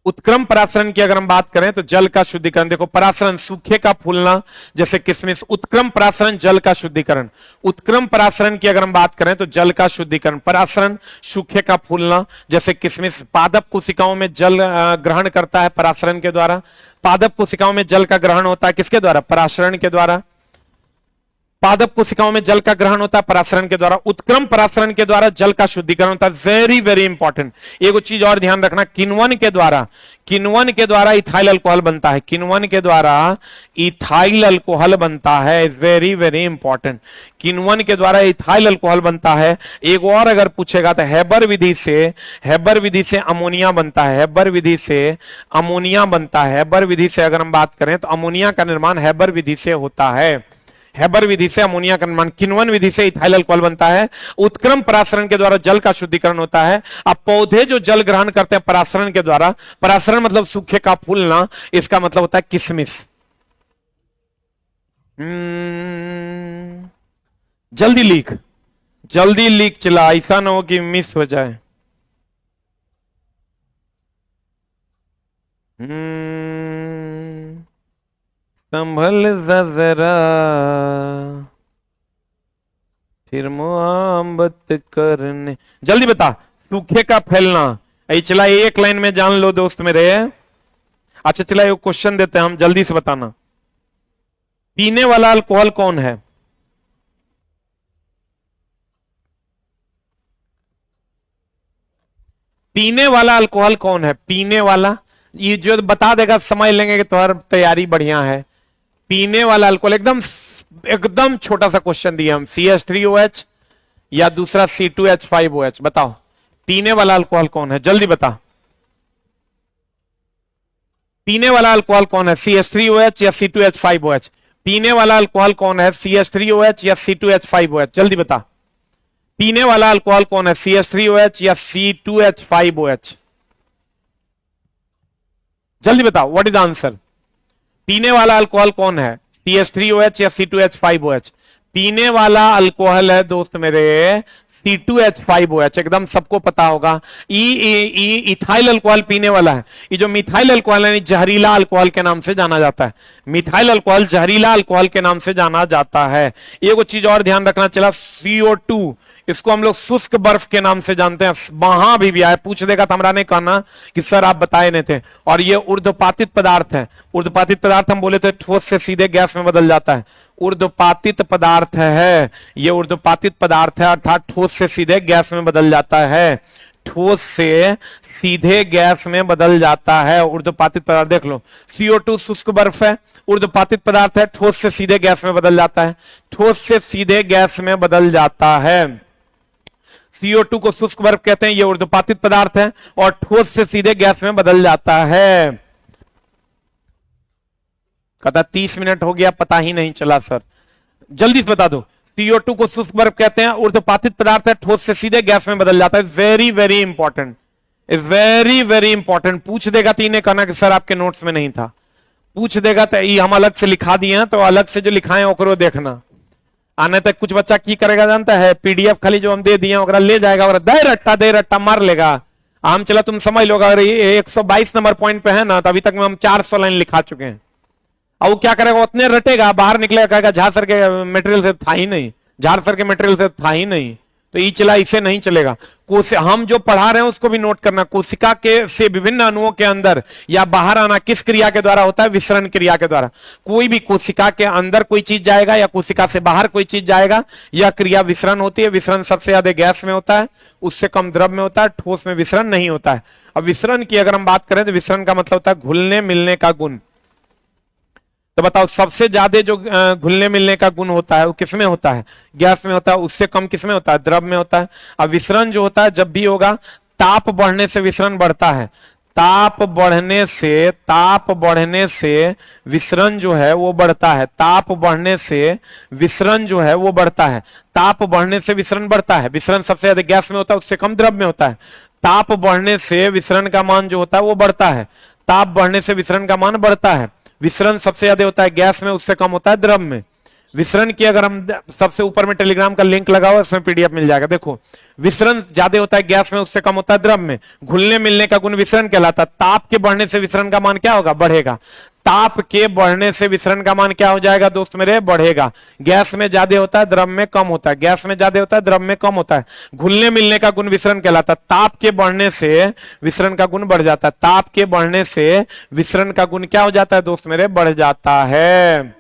उत्क्रम परासरण की अगर हम बात करें तो जल का शुद्धिकरण। देखो, परासरण सूखे का फूलना जैसे किशमिश, उत्क्रम परासरण जल का शुद्धिकरण। उत्क्रम परासरण की अगर हम बात करें तो जल का शुद्धिकरण, परासरण सूखे का फूलना जैसे किशमिश। पादप कोशिकाओं में जल ग्रहण करता है परासरण के द्वारा। पादप कोशिकाओं में जल का ग्रहण होता है किसके द्वारा, परासरण के द्वारा। पादप कोशिकाओं में जल का ग्रहण होता है परासरण के द्वारा। उत्क्रम परासरण के द्वारा जल का शुद्धिकरण होता है। Very very important. एक चीज और ध्यान रखना, किण्वन के द्वारा, किण्वन के द्वारा इथाइल अल्कोहल बनता है। किण्वन के द्वारा इथाइल अल्कोहल बनता है। वेरी वेरी इंपॉर्टेंट, किण्वन के द्वारा इथाइल अल्कोहल बनता है। एक और अगर पूछेगा तो हैबर विधि से, हैबर विधि से अमोनिया बनता है। हैबर विधि से अमोनिया बनता है। हैबर विधि से अगर हम बात करें तो अमोनिया का निर्माण हैबर विधि से होता है। हैबर विधि से अमोनिया का निर्माण, किण्वन विधि से इथाइल अल्कोहल बनता है। उत्क्रम परासरण के द्वारा जल का शुद्धिकरण होता है। अब पौधे जो जल ग्रहण करते हैं परासरण के द्वारा, परासरण मतलब सूखे का फूलना, इसका मतलब होता है किशमिश। जल्दी लिख, जल्दी लिख चला, ऐसा ना हो कि मिस हो जाए। संभल जरा, फिर मोहब्बत करने। जल्दी बता, सूखे का फैलना। चला, एक लाइन में जान लो दोस्त मेरे। अच्छा चला, एक क्वेश्चन देते हैं हम, जल्दी से बताना। पीने वाला अल्कोहल कौन है, पीने वाला अल्कोहल कौन है, पीने वाला। ये जो बता देगा समझ लेंगे कि तुम्हारी तैयारी बढ़िया है। पीने वाला अल्कोहल, एकदम एकदम छोटा सा क्वेश्चन दिया हम, CH3OH या दूसरा C2H5OH। बताओ पीने वाला अल्कोहल कौन है, जल्दी बता। पीने वाला अल्कोहल कौन है, CH3OH या C2H5OH। पीने वाला अल्कोहल कौन है, CH3OH या C2H5OH। जल्दी बता, पीने वाला अल्कोहल कौन है, CH3OH या C2H5OH। जल्दी बताओ, व्हाट इज द आंसर। पीने वाला अल्कोहल कौन है, CH3OH या C2H5OH। पीने वाला अल्कोहल है दोस्त मेरे C2H5OH, एकदम सबको पता होगा। इथाइल अल्कोहल पीने वाला है। ये जो मिथाइल अल्कोहल है, जहरीला अल्कोहल के नाम से जाना जाता है। मिथाइल अल्कोहल जहरीला अल्कोहल के नाम से जाना जाता है। एक चीज और ध्यान रखना चला, CO2, इसको हम लोग शुष्क बर्फ के नाम से जानते हैं। वहां भी आए, पूछ देगा तो हमरा नहीं कहना कि सर आप बताए नहीं थे। और ये ऊर्ध्वपातित पदार्थ है। ऊर्ध्वपातित पदार्थ हम बोले थे ठोस से सीधे गैस में बदल जाता है। ऊर्ध्वपातित पदार्थ है, ये ऊर्ध्वपातित पदार्थ है, अर्थात ठोस से सीधे गैस में बदल जाता है। ठोस से सीधे गैस में बदल जाता है ऊर्ध्वपातित पदार्थ। देख लो, CO2 शुष्क बर्फ है, ऊर्ध्वपातित पदार्थ है, ठोस से सीधे गैस में बदल जाता है। ठोस से सीधे गैस में बदल जाता है। CO2 को शुष्क बर्फ कहते हैं, ये ऊर्ध्वपातित पदार्थ है और ठोस से सीधे गैस में बदल जाता है। कहता 30 मिनट हो गया, पता ही नहीं चला सर। जल्दी से बता दो। CO2 को शुष्क बर्फ कहते हैं, ऊर्ध्वपातित पदार्थ है, ठोस से सीधे गैस में बदल जाता है। Very very important, very very important. पूछ देगा तो इन्हें कहना कि सर आपके नोट्स में नहीं था, पूछ देगा तो ये हम अलग से लिखा दिए हैं, तो अलग से जो लिखाए ओकरो देखना। आने तक कुछ बच्चा की करेगा जानता है, PDF खाली जो हम दे दिए ओकरा ले जाएगा और दे रट्टा मार लेगा। हम चला तुम समझ लो, अगर ये 122 नंबर पॉइंट पे है ना, तो अभी तक में हम 400 लाइन लिखा चुके हैं। और वो क्या करेगा, उतने रटेगा, बाहर निकलेगा, कहेगा झा सर के मटेरियल से था ही नहीं, झार सर के मटेरियल से था ही नहीं, तो ये चला, इसे नहीं चलेगा। हम जो पढ़ा रहे हैं उसको भी नोट करना। कोशिका के से विभिन्न अणुओं के अंदर या बाहर आना किस क्रिया के द्वारा होता है? विसरण क्रिया के द्वारा। कोई भी कोशिका के अंदर कोई चीज जाएगा या कोशिका से बाहर कोई चीज जाएगा, यह क्रिया विसरण होती है। विसरण सबसे ज्यादा गैस में होता है, उससे कम द्रव में होता है, ठोस में विसरण नहीं होता है। अब विसरण की अगर हम बात करें तो विसरण का मतलब होता है घुलने मिलने का गुण। तो बताओ सबसे ज्यादा जो घुलने मिलने का गुण होता है वो किसमें होता है? गैस में होता है। उससे कम किसमें होता है? द्रव में होता है। अब विसरण जो होता है जब भी होगा, ताप बढ़ने से विसरण बढ़ता है। ताप बढ़ने से विसरण जो है वो बढ़ता है। ताप बढ़ने से विसरण जो है वो बढ़ता है। ताप बढ़ने से विसरण बढ़ता है। विसरण सबसे ज्यादा गैस में होता है, उससे कम द्रव में होता है। ताप बढ़ने से विसरण का मान जो होता है वो बढ़ता है। ताप बढ़ने से विसरण का मान बढ़ता है। विसरण सबसे ज्यादा होता है गैस में, उससे कम होता है द्रव में। विसरण की अगर हम सबसे ऊपर में टेलीग्राम का लिंक लगा हुआ, इसमें PDF मिल जाएगा। देखो विसरण ज्यादा होता है गैस में, उससे कम होता है द्रव में। घुलने मिलने का गुण विसरण कहलाता है। ताप के बढ़ने से विसरण का मान क्या होगा? बढ़ेगा। ताप के बढ़ने से विसरण का मान क्या हो जाएगा दोस्त मेरे? बढ़ेगा। गैस में ज्यादा होता है, द्रव में कम होता है। गैस में ज्यादा होता है, द्रव में कम होता है। घुलने मिलने का गुण विसरण कहलाता है। ताप के बढ़ने से विसरण का गुण बढ़ जाता है। ताप के बढ़ने से विसरण का गुण क्या हो जाता है दोस्त मेरे? बढ़ जाता है।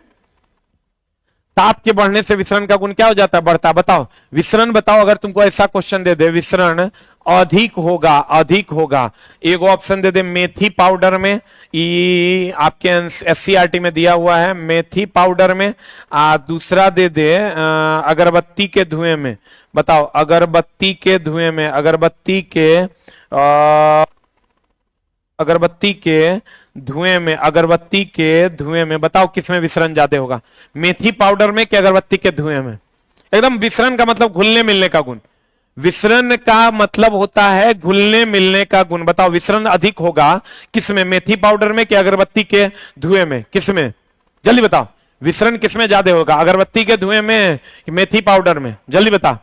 ताप के बढ़ने से विसरण का गुण क्या हो जाता है? बढ़ता। बताओ विसरण, बताओ अगर तुमको ऐसा क्वेश्चन दे दे विसरण अधिक होगा, एक ऑप्शन दे दे मेथी पाउडर में, ये आपके SCERT में दिया हुआ है मेथी पाउडर में। दूसरा दे दे अगरबत्ती के धुएं में। बताओ अगरबत्ती के धुएं में, अगरबत्ती के धुएं में बताओ किसमें विसरण ज्यादा होगा? मेथी पाउडर में कि अगरबत्ती के धुएं में? एकदम विसरण का मतलब घुलने मिलने का गुण। विसरण का मतलब होता है घुलने मिलने का गुण। बताओ विसरण अधिक होगा किसमें? मेथी पाउडर में कि अगरबत्ती के धुएं में? किसमें? जल्दी बताओ विसरण किसमें ज्यादा होगा? अगरबत्ती के धुएं में कि मेथी पाउडर में? जल्दी बता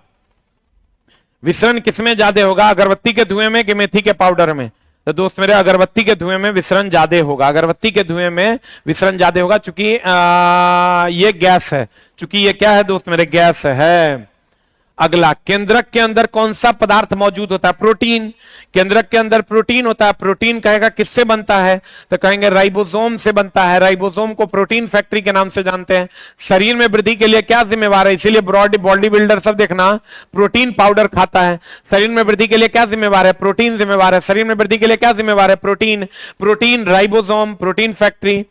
विसरण किसमें ज्यादा होगा? अगरबत्ती के धुएं में कि मेथी के पाउडर में? तो दोस्त मेरे अगरबत्ती के धुएं में विसरण ज्यादा होगा। अगरबत्ती के धुएं में विसरण ज्यादा होगा, चूंकि ये गैस है। चूंकि ये क्या है दोस्त मेरे? गैस है। अगला, केंद्रक के अंदर कौन सा पदार्थ मौजूद होता है? प्रोटीन। केंद्रक के अंदर प्रोटीन होता है। प्रोटीन कहेगा किससे बनता है? तो कहेंगे राइबोसोम से बनता है। राइबोसोम को प्रोटीन फैक्ट्री के नाम से जानते हैं। शरीर में वृद्धि के लिए क्या जिम्मेवार है? इसीलिए बॉडी बिल्डर सब देखना प्रोटीन पाउडर खाता है। शरीर में वृद्धि के लिए क्या जिम्मेवार है? प्रोटीन जिम्मेवार है। शरीर में वृद्धि के लिए क्या जिम्मेवार है? Protein, ribosome, protein factory.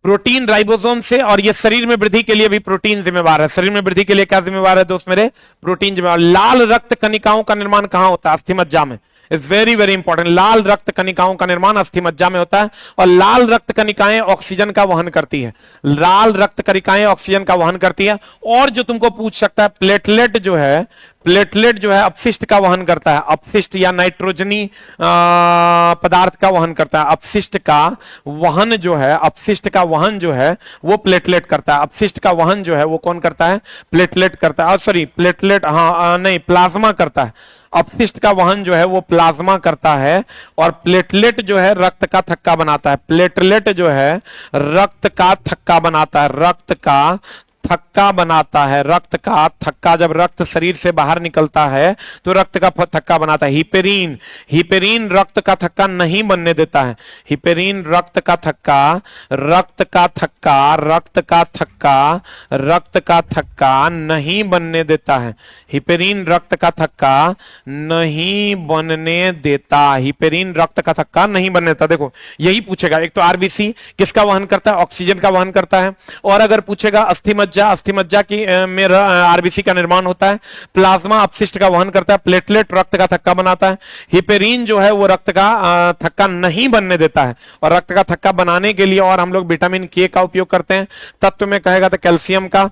Protein ribosome से, और ये शरीर में वृद्धि के लिए भी प्रोटीन जिम्मेवार है। शरीर में वृद्धि के लिए क्या जिम्मेवार है दोस्त मेरे? प्रोटीन जिम्मेवार। लाल रक्त कणिकाओं का निर्माण कहां होता है? अस्थिमज्जा में। It's very very important. लाल रक्त कणिकाओं का निर्माण अस्थिमज्जा में होता है, और लाल रक्त कणिकाएं ऑक्सीजन का वहन करती है। लाल रक्त कणिकाएं ऑक्सीजन का वहन करती है। और जो तुमको पूछ सकता है, प्लेटलेट जो है अपशिष्ट का वहन करता है। अपशिष्ट या नाइट्रोजनी पदार्थ का वहन करता है। अपशिष्ट का वहन जो है वो प्लेटलेट करता है। अपशिष्ट का वहन जो है वो कौन करता है? प्लेटलेट करता है। सॉरी प्लेटलेट, नहीं, प्लाज्मा करता है। अपशिष्ट का वहन जो है वो प्लाज्मा करता है, और प्लेटलेट जो है रक्त का थक्का बनाता है। प्लेटलेट जो है रक्त का थक्का बनाता है। रक्त का थक्का बनाता है, रक्त का थक्का। जब रक्त शरीर से बाहर निकलता है तो रक्त का थक्का बनाता है। हिपेरीन, हिपेरीन रक्त का थक्का नहीं बनने देता है। हिपेरीन रक्त का थक्का, रक्त का थक्का, रक्त का थक्का, रक्त का थक्का नहीं बनने देता है। हिपेरीन रक्त का थक्का नहीं बनने देता, हिपेरीन रक्त का थक्का नहीं बनने देता। देखो यही पूछेगा, एक तो आरबीसी किसका वहन करता है, ऑक्सीजन का वहन करता है। और अगर पूछेगा अस्थि मज्जा, अस्थि मज्जा की में आरबीसी का निर्माण होता है। प्लाज्मा अपशिष्ट का वहन करता है, प्लेटलेट रक्त का थक्का बनाता है। हिपेरीन जो है वो रक्त का थक्का नहीं बनने देता है। और रक्त का थक्का बनाने के लिए और हम लोग विटामिन के का उपयोग करते हैं। तत्व में कहेगा तो कैल्शियम का,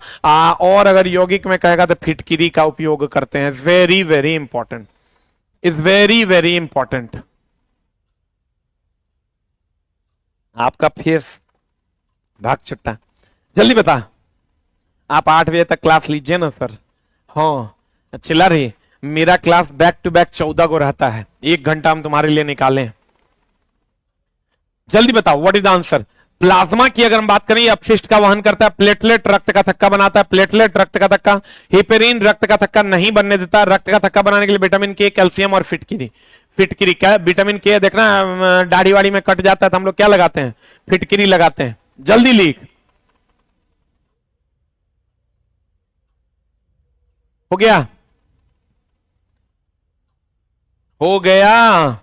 और अगर यौगिक में कहेगा तो फिटकिरी का उपयोग करते हैं। Very very important, is very very important. आपका फेस भाग छुट्टा, जल्दी बता। आप 8 बजे तक क्लास लीजिए ना सर। हाँ चिल्ला रही, मेरा क्लास बैक टू बैक 14 को रहता है, 1 घंटा हम तुम्हारे लिए निकालें। जल्दी बताओ what is the answer. Plasma की अगर हम बात करें, अपशिष्ट का वहन करता है, प्लेटलेट रक्त का थक्का बनाता है, प्लेटलेट रक्त का थक्का। हिपेरीन रक्त का थक्का नहीं बनने देता। रक्त का थक्का बनाने के लिए विटामिन के, कैल्शियम और फिटकिरी। फिटकिरी क्या, विटामिन के देखना दाढ़ी वाड़ी में कट जाता है तो हम लोग क्या लगाते हैं, फिटकिरी लगाते हैं। जल्दी लिख, हो गया, हो गया।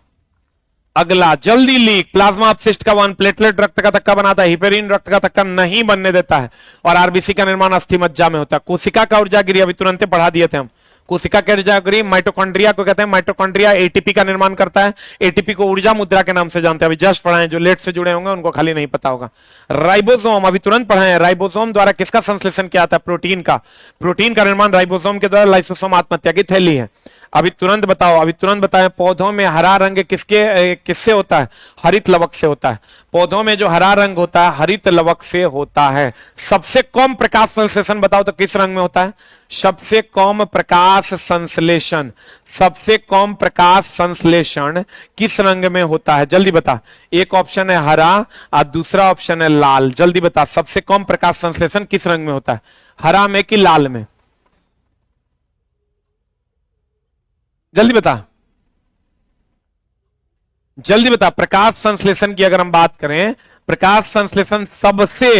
अगला जल्दी लीक, प्लाज्मा अपशिष्ट का वहन, प्लेटलेट रक्त का थक्का बनाता है, हिपेरीन रक्त का थक्का नहीं बनने देता है। और आरबीसी का निर्माण अस्थि मज्जा में होता है। कोशिका का ऊर्जा गिरी अभी तुरंत पढ़ा दिए थे हम। कोशिका के ऊर्जा गिरी माइटोकॉन्ड्रिया को कहते हैं। माइटोकॉन्ड्रिया एटीपी का निर्माण करता है। एटीपी को ऊर्जा मुद्रा के नाम से जानते हैं, अभी जस्ट पढ़ाए। जो लेट से जुड़े होंगे उनको खाली नहीं पता होगा। राइबोसोम अभी तुरंत पढ़ाए। राइबोसोम द्वारा किसका संश्लेषण किया जाता है, प्रोटीन का। प्रोटीन का निर्माण राइबोसोम के द्वारा। लाइसोसोम आत्महत्या की थैली है। अभी तुरंत बताओ, अभी तुरंत बताएं, पौधों में हरा रंग किससे होता है, हरित लवक से होता है। पौधों में जो हरा रंग होता है हरित लवक से होता है। सबसे कम प्रकाश संश्लेषण बताओ तो किस रंग में होता है, सबसे कम प्रकाश संश्लेषण, सबसे कम प्रकाश संश्लेषण किस रंग में होता है, जल्दी बता। एक ऑप्शन है हरा और दूसरा ऑप्शन है लाल। जल्दी बता, सबसे कम प्रकाश संश्लेषण किस रंग में होता है, हरा में कि लाल में, जल्दी बता, जल्दी बता। प्रकाश संश्लेषण की अगर हम बात करें, प्रकाश संश्लेषण सबसे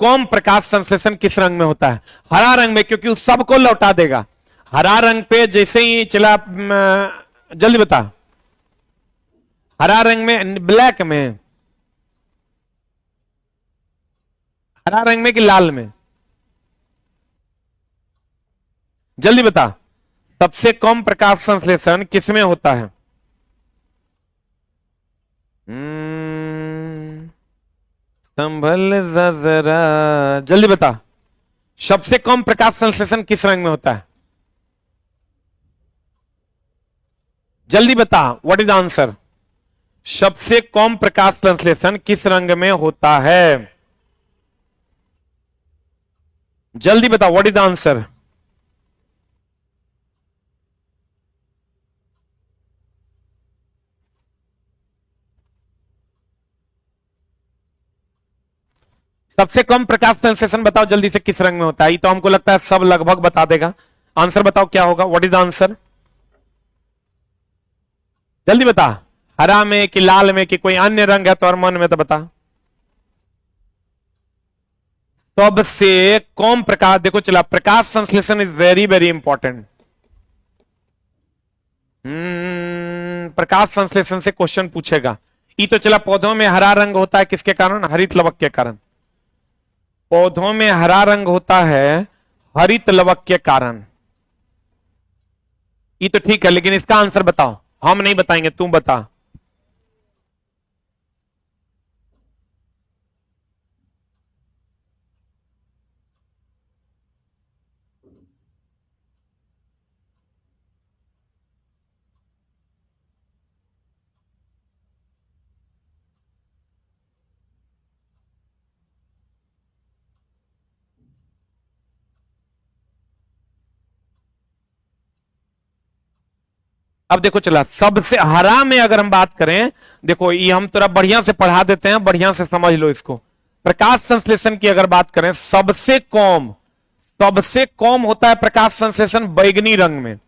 कम प्रकाश संश्लेषण किस रंग में होता है, हरा रंग में, क्योंकि उस सबको लौटा देगा। हरा रंग पे जैसे ही चला, जल्दी बता, हरा रंग में, ब्लैक में, हरा रंग में कि लाल में, जल्दी बता। सबसे कम प्रकाश संश्लेषण किसमें होता है, संभल जरा, जल्दी बता। सबसे कम प्रकाश संश्लेषण किस रंग में होता है, जल्दी बता, व्हाट इज द आंसर। सबसे कम प्रकाश संश्लेषण किस रंग में होता है, जल्दी बता, व्हाट इज द आंसर। सबसे कम प्रकाश संश्लेषण बताओ जल्दी से किस रंग में होता है। ये तो हमको लगता है सब लगभग बता देगा। आंसर बताओ क्या होगा, व्हाट इज द आंसर, जल्दी बता। हरा में कि लाल में कि कोई अन्य रंग है तो और मन में तो बता। सबसे कम प्रकाश, देखो चला, प्रकाश संश्लेषण इज वेरी वेरी इंपॉर्टेंट। प्रकाश संश्लेषण से क्वेश्चन पूछेगा। ये तो चला, पौधों में हरा रंग होता है किसके कारण, हरित लवक के कारण। पौधों में हरा रंग होता है हरित लवक के कारण। ये तो ठीक है, लेकिन इसका आंसर बताओ। हम नहीं बताएंगे, तुम बता। अब देखो चला, सबसे हरा में अगर हम बात करें, देखो ये हम थोड़ा बढ़िया से पढ़ा देते हैं, बढ़िया से समझ लो इसको। प्रकाश संश्लेषण की अगर बात करें, सबसे कम, सबसे कम होता है प्रकाश संश्लेषण बैगनी रंग में,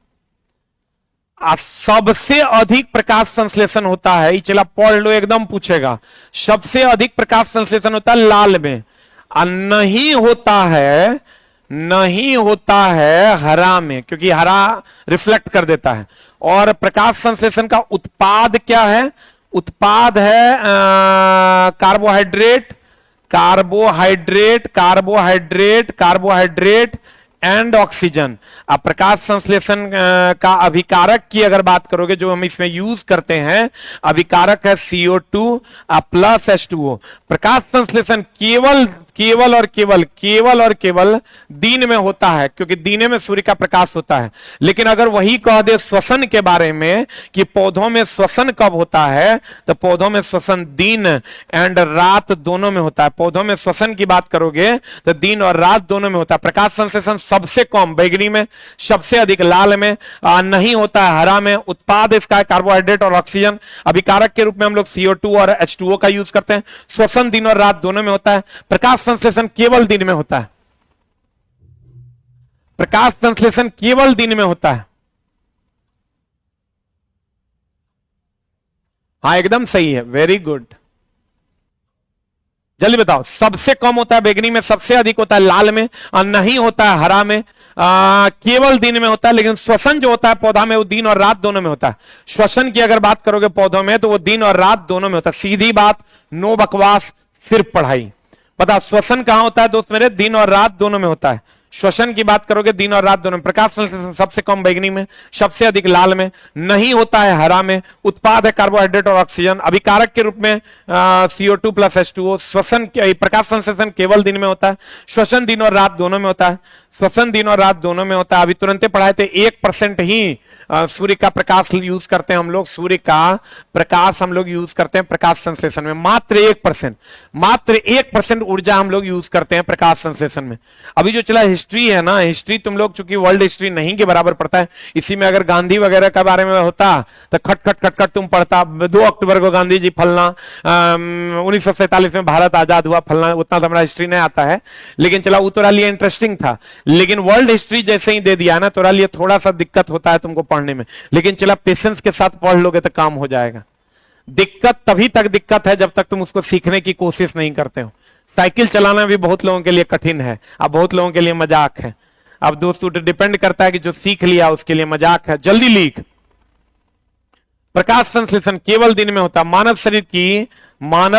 सबसे अधिक प्रकाश संश्लेषण होता है, चला पढ़ लो, एकदम पूछेगा, सबसे अधिक प्रकाश संश्लेषण होता है लाल में, और नहीं होता है हरा में, क्योंकि हरा रिफ्लेक्ट कर देता है। और प्रकाश संश्लेषण का उत्पाद क्या है? उत्पाद है carbohydrate, carbohydrate, carbohydrate, carbohydrate and oxygen. अब प्रकाश संश्लेषण का अभिकारक की अगर बात करोगे, जो हम इसमें यूज करते हैं, अभिकारक है CO2 प्लस H2O। प्रकाश संश्लेषण केवल और केवल दिन में होता है, क्योंकि दिन में सूर्य का प्रकाश होता है। लेकिन अगर वही कह दे श्वसन के बारे में कि पौधों में श्वसन कब होता है, तो पौधों में श्वसन दिन एंड रात दोनों में होता है। पौधों में श्वसन की बात करोगे तो दिन और रात दोनों में होता है। प्रकाश संश्लेषण सबसे कम बैगनी में, सबसे अधिक लाल में, नहीं होता है हरा में। उत्पाद इसका है कार्बोहाइड्रेट और ऑक्सीजन। अभिकारक के रूप में हम लोग CO2 और H2O का यूज करते हैं। श्वसन दिन और रात दोनों में होता है। प्रकाश संश्लेषण केवल दिन में होता है। प्रकाश संश्लेषण केवल दिन में होता है। हाँ एकदम सही है, वेरी गुड। जल्दी बताओ, सबसे कम होता है बैगनी में, सबसे अधिक होता है लाल में, और नहीं होता है हरा में, केवल दिन में होता है। लेकिन श्वसन जो होता है पौधा में, वो दिन और रात दोनों में होता है। श्वसन की अगर बात करोगे पौधों में, तो वो दिन और रात दोनों में होता है। सीधी बात, नो बकवास, सिर्फ पढ़ाई। पता श्वसन कहां होता है दोस्त मेरे? दिन और रात दोनों में होता है। श्वसन की बात करोगे दिन और रात दोनों में। प्रकाश संश्लेषण सबसे कम बैगनी में, सबसे अधिक लाल में, नहीं होता है हरा में। उत्पाद है कार्बोहाइड्रेट और ऑक्सीजन। अभिकारक के रूप में CO2 प्लस H2O। श्वसन प्रकाश संश्लेषण केवल दिन में होता है। श्वसन दिन और रात दोनों में होता है। श्वसन दिन और रात दोनों में होता है। अभी तुरंत पढ़ाए थे 1% ही सूर्य का प्रकाश यूज करते हैं हम लोग। सूर्य का प्रकाश हम लोग यूज करते हैं प्रकाश संश्लेषण में, मात्र 1%, मात्र 1% ऊर्जा हम लोग यूज करते हैं प्रकाश संश्लेषण में। अभी जो चला हिस्ट्री है ना, हिस्ट्री तुम लोग चूंकि वर्ल्ड हिस्ट्री नहीं के बराबर पढ़ता है, इसी में अगर गांधी वगैरह के बारे में होता तो खट तुम पढ़ता। 2 अक्टूबर को गांधी जी फलना, 1947 में भारत आजाद हुआ फलना, उतना तो हमारा हिस्ट्री नहीं आता है। लेकिन चला वो तोरा लिए इंटरेस्टिंग था। लेकिन वर्ल्ड हिस्ट्री जैसे ही दे दिया ना, तोरा लिए थोड़ा सा दिक्कत होता है तुमको पढ़ने में। लेकिन चला पेशेंस के साथ पढ़ लोगे तो काम हो जाएगा। दिक्कत तभी तक दिक्कत है जब तक तुम उसको सीखने की कोशिश नहीं करते हो। साइकिल चलाना भी बहुत लोगों के लिए कठिन है, अब बहुत लोगों के लिए मजाक है। अब दोस्तों डिपेंड करता है कि जो सीख लिया उसके लिए मजाक है। जल्दी लिख। प्रकाश संश्लेषण केवल दिन में होता। मानव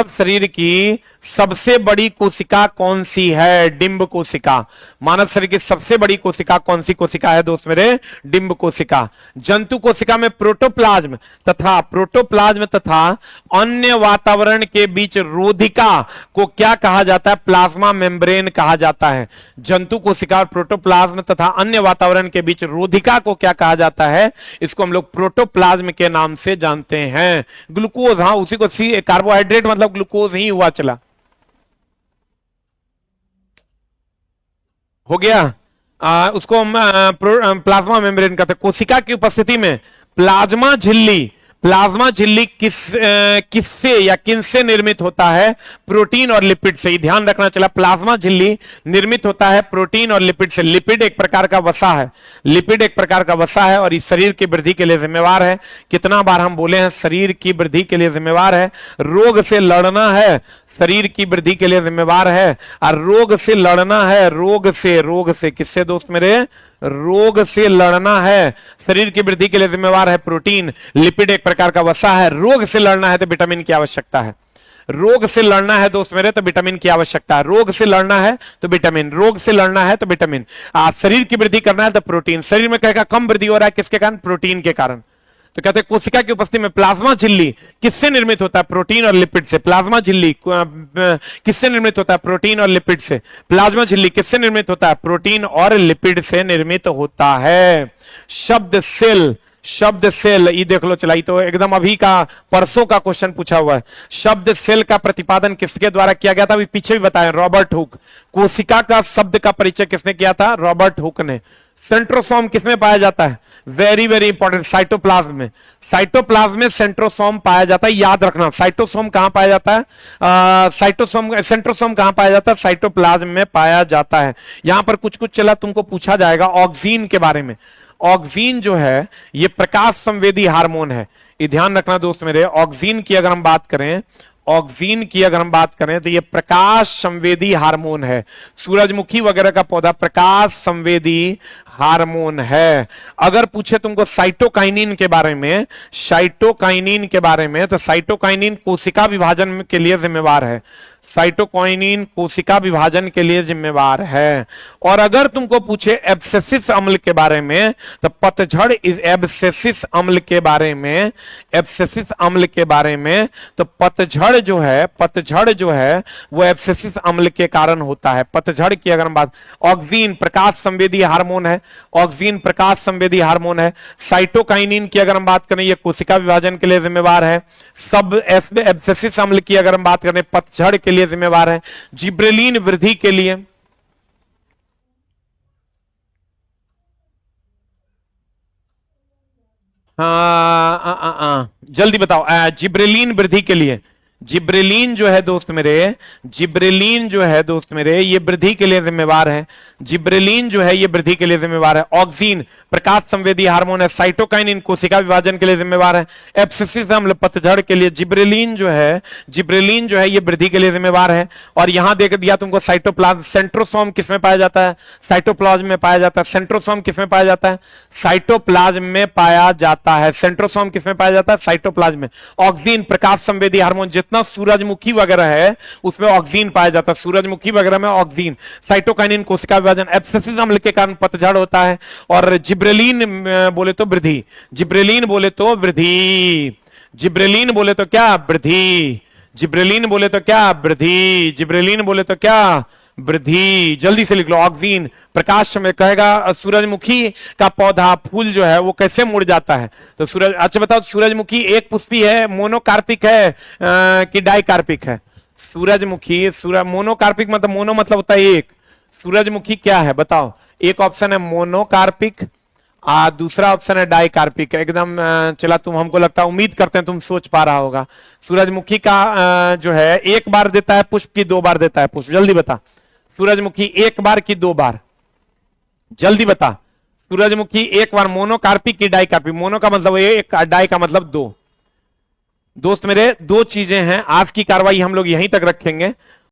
शरीर की सबसे बड़ी कोशिका कौन सी है? डिंब कोशिका। मानव शरीर की सबसे बड़ी कोशिका कौन सी कोशिका है दोस्त मेरे? डिंब कोशिका। जंतु कोशिका में प्रोटोप्लाज्म तथा अन्य वातावरण के बीच रोधिका को क्या कहा जाता है? प्लाज्मा मेम्ब्रेन कहा जाता है। जंतु कोशिका और प्रोटोप्लाज्म तथा अन्य वातावरण के बीच रोधिका को क्या कहा जाता है? इसको हम लोग प्रोटोप्लाज्म के नाम से जानते हैं। ग्लूकोज, हाँ उसी को कार्बोहाइड्रेट मतलब ग्लूकोज ही हुआ। चला हो गया। उसको हम प्लाज्मा मेम्ब्रेन कहते हैं। कोशिका की उपस्थिति में प्लाज्मा झिल्ली किससे या किनसे निर्मित होता है? प्रोटीन और लिपिड से। ध्यान रखना चला, प्लाज्मा झिल्ली निर्मित होता है प्रोटीन और लिपिड से। लिपिड एक प्रकार का वसा है और इस शरीर की वृद्धि के लिए जिम्मेवार है। कितना बार हम बोले हैं, शरीर की वृद्धि के लिए जिम्मेवार है। रोग से लड़ना है, शरीर की वृद्धि के लिए जिम्मेवार है। और रोग से लड़ना है, रोग से किससे दोस्त मेरे? रोग से लड़ना है। शरीर की वृद्धि के लिए जिम्मेवार है प्रोटीन। लिपिड एक प्रकार का वसा है। रोग से लड़ना है तो विटामिन की आवश्यकता है। रोग से लड़ना है दोस्त मेरे तो विटामिन की आवश्यकता है। रोग से लड़ना है तो विटामिन, रोग से लड़ना है तो विटामिन। शरीर की वृद्धि करना है तो प्रोटीन। शरीर में कहेगा कम वृद्धि हो रहा है, किसके कारण? प्रोटीन के कारण। तो कहते हैं कोशिका की उपस्थिति में प्लाज्मा झिल्ली किससे निर्मित होता है? प्रोटीन और लिपिड से। प्लाज्मा झिल्ली किससे निर्मित होता है? प्रोटीन और लिपिड से। प्लाज्मा झिल्ली किससे निर्मित होता है? प्रोटीन और लिपिड से निर्मित होता है। शब्द सेल ये देख लो चला, तो एकदम अभी का परसों का क्वेश्चन पूछा हुआ है। शब्द सेल का प्रतिपादन किसके द्वारा किया गया था? अभी पीछे भी बताया, रॉबर्ट हुक। कोशिका का शब्द का परिचय किसने किया था? रॉबर्ट हुक ने। सेंट्रोसोम किसमें पाया जाता है? वेरी वेरी इंपॉर्टेंट, साइटोप्लाज्म में। साइटोप्लाज्म में सेंट्रोसोम पाया जाता है, याद रखना। साइटोसोम कहां पाया जाता है? सेंट्रोसोम कहां पाया जाता है? साइटोप्लाज्म में पाया जाता है। यहां पर कुछ कुछ चला तुमको पूछा जाएगा ऑक्सीन के बारे में। ऑक्सीन जो है ये प्रकाश संवेदी हार्मोन है, ये ध्यान रखना दोस्त मेरे। ऑक्सीन की अगर हम बात करें, ऑक्सीन की अगर हम बात करें तो ये प्रकाश संवेदी हार्मोन है। सूरजमुखी वगैरह का पौधा प्रकाश संवेदी हार्मोन है। अगर पूछे तुमको साइटोकाइनिन के बारे में, साइटोकाइनिन के बारे में, तो साइटोकाइनिन कोशिका विभाजन के लिए जिम्मेवार है। साइटोकाइनिन कोशिका विभाजन के लिए जिम्मेवार है। और अगर तुमको पूछे एब्सेसिस अम्ल के बारे में, तो पतझड़ इस एब्सेसिस अम्ल के बारे में, एब्सेसिस अम्ल के बारे में, तो पतझड़ जो है वो एब्सेसिस अम्ल के कारण होता है। पतझड़ की अगर हम बात, ऑक्सीन प्रकाश संवेदी हार्मोन है, ऑक्सीन प्रकाश संवेदी हार्मोन है। साइटोकाइनिन की अगर हम बात करें ये कोशिका विभाजन के लिए जिम्मेवार है। सब एब्सेसिस अम्ल की अगर हम बात करें पतझड़ के लिए जिम्मेवार है। जिब्रेलिन वृद्धि के लिए, जल्दी बताओ, जिब्रेलिन वृद्धि के लिए, जिब्रेलिन जो है दोस्त मेरे, जिब्रेलिन जो है दोस्त मेरे ये वृद्धि के लिए जिम्मेवार है। जिब्रेलिन जो है ये वृद्धि के लिए जिम्मेवार है। ऑक्सीन प्रकाश संवेदी हार्मोन है। साइटोकाइनिन कोशिका विभाजन के लिए जिम्मेवार है। एब्सेसिस अम्ल पतझड़ के लिए। जिब्रेलिन जो है ये वृद्धि के लिए जिम्मेवार है। और यहां देख दिया तुमको साइटोप्लाज्म। सेंट्रोसोम किसमें पाया जाता है? साइटोप्लाज्म में पाया जाता है। सेंट्रोसोम किसमें पाया जाता है? साइटोप्लाज्म में पाया जाता है। सेंट्रोसोम किसमें पाया जाता है? साइटोप्लाज्म में। ऑक्सीन प्रकाश संवेदी हार्मोन, सूरजमुखी वगैरह है उसमें ऑक्सीन पाया जाता है। सूरजमुखी वगैरह में ऑक्सीन। साइटोकाइनिन कोशिका विभाजन। एब्सेसिस अम्ल के कारण पतझड़ होता है। और जिब्रेलिन बोले तो वृद्धि, जिब्रेलिन बोले तो वृद्धि, जिब्रेलिन बोले तो क्या? वृद्धि, जिब्रेलिन बोले तो क्या? वृद्धि, जिब्रेलिन बोले तो क्या? वृद्धि। जल्दी से लिख लो। ऑक्सीन प्रकाश में कहेगा सूरजमुखी का पौधा फूल जो है वो कैसे मुड़ जाता है? तो सूरज, अच्छा बताओ सूरजमुखी एक पुष्पी है, मोनोकार्पिक है कि डाइकार्पिक है? सूरजमुखी मोनोकार्पिक मतलब, मोनो मतलब होता है एक, सूरजमुखी क्या है बताओ? एक ऑप्शन है मोनोकार्पिक, दूसरा ऑप्शन है डाइकार्पिक। एकदम चला तुम, हमको लगता है, उम्मीद करते हैं तुम सोच पा रहा होगा। सूरजमुखी का जो है एक बार देता है पुष्प की दो बार देता है पुष्प? जल्दी बता। सूरजमुखी एक बार की दो बार? जल्दी बता। सूरजमुखी एक बार, मोनोकार्पिक की डाइकार्पिक? मोनो का मतलब एक, डाई का मतलब दो। दोस्त मेरे दो चीजें हैं। आज की कार्रवाई हम लोग यहीं तक रखेंगे।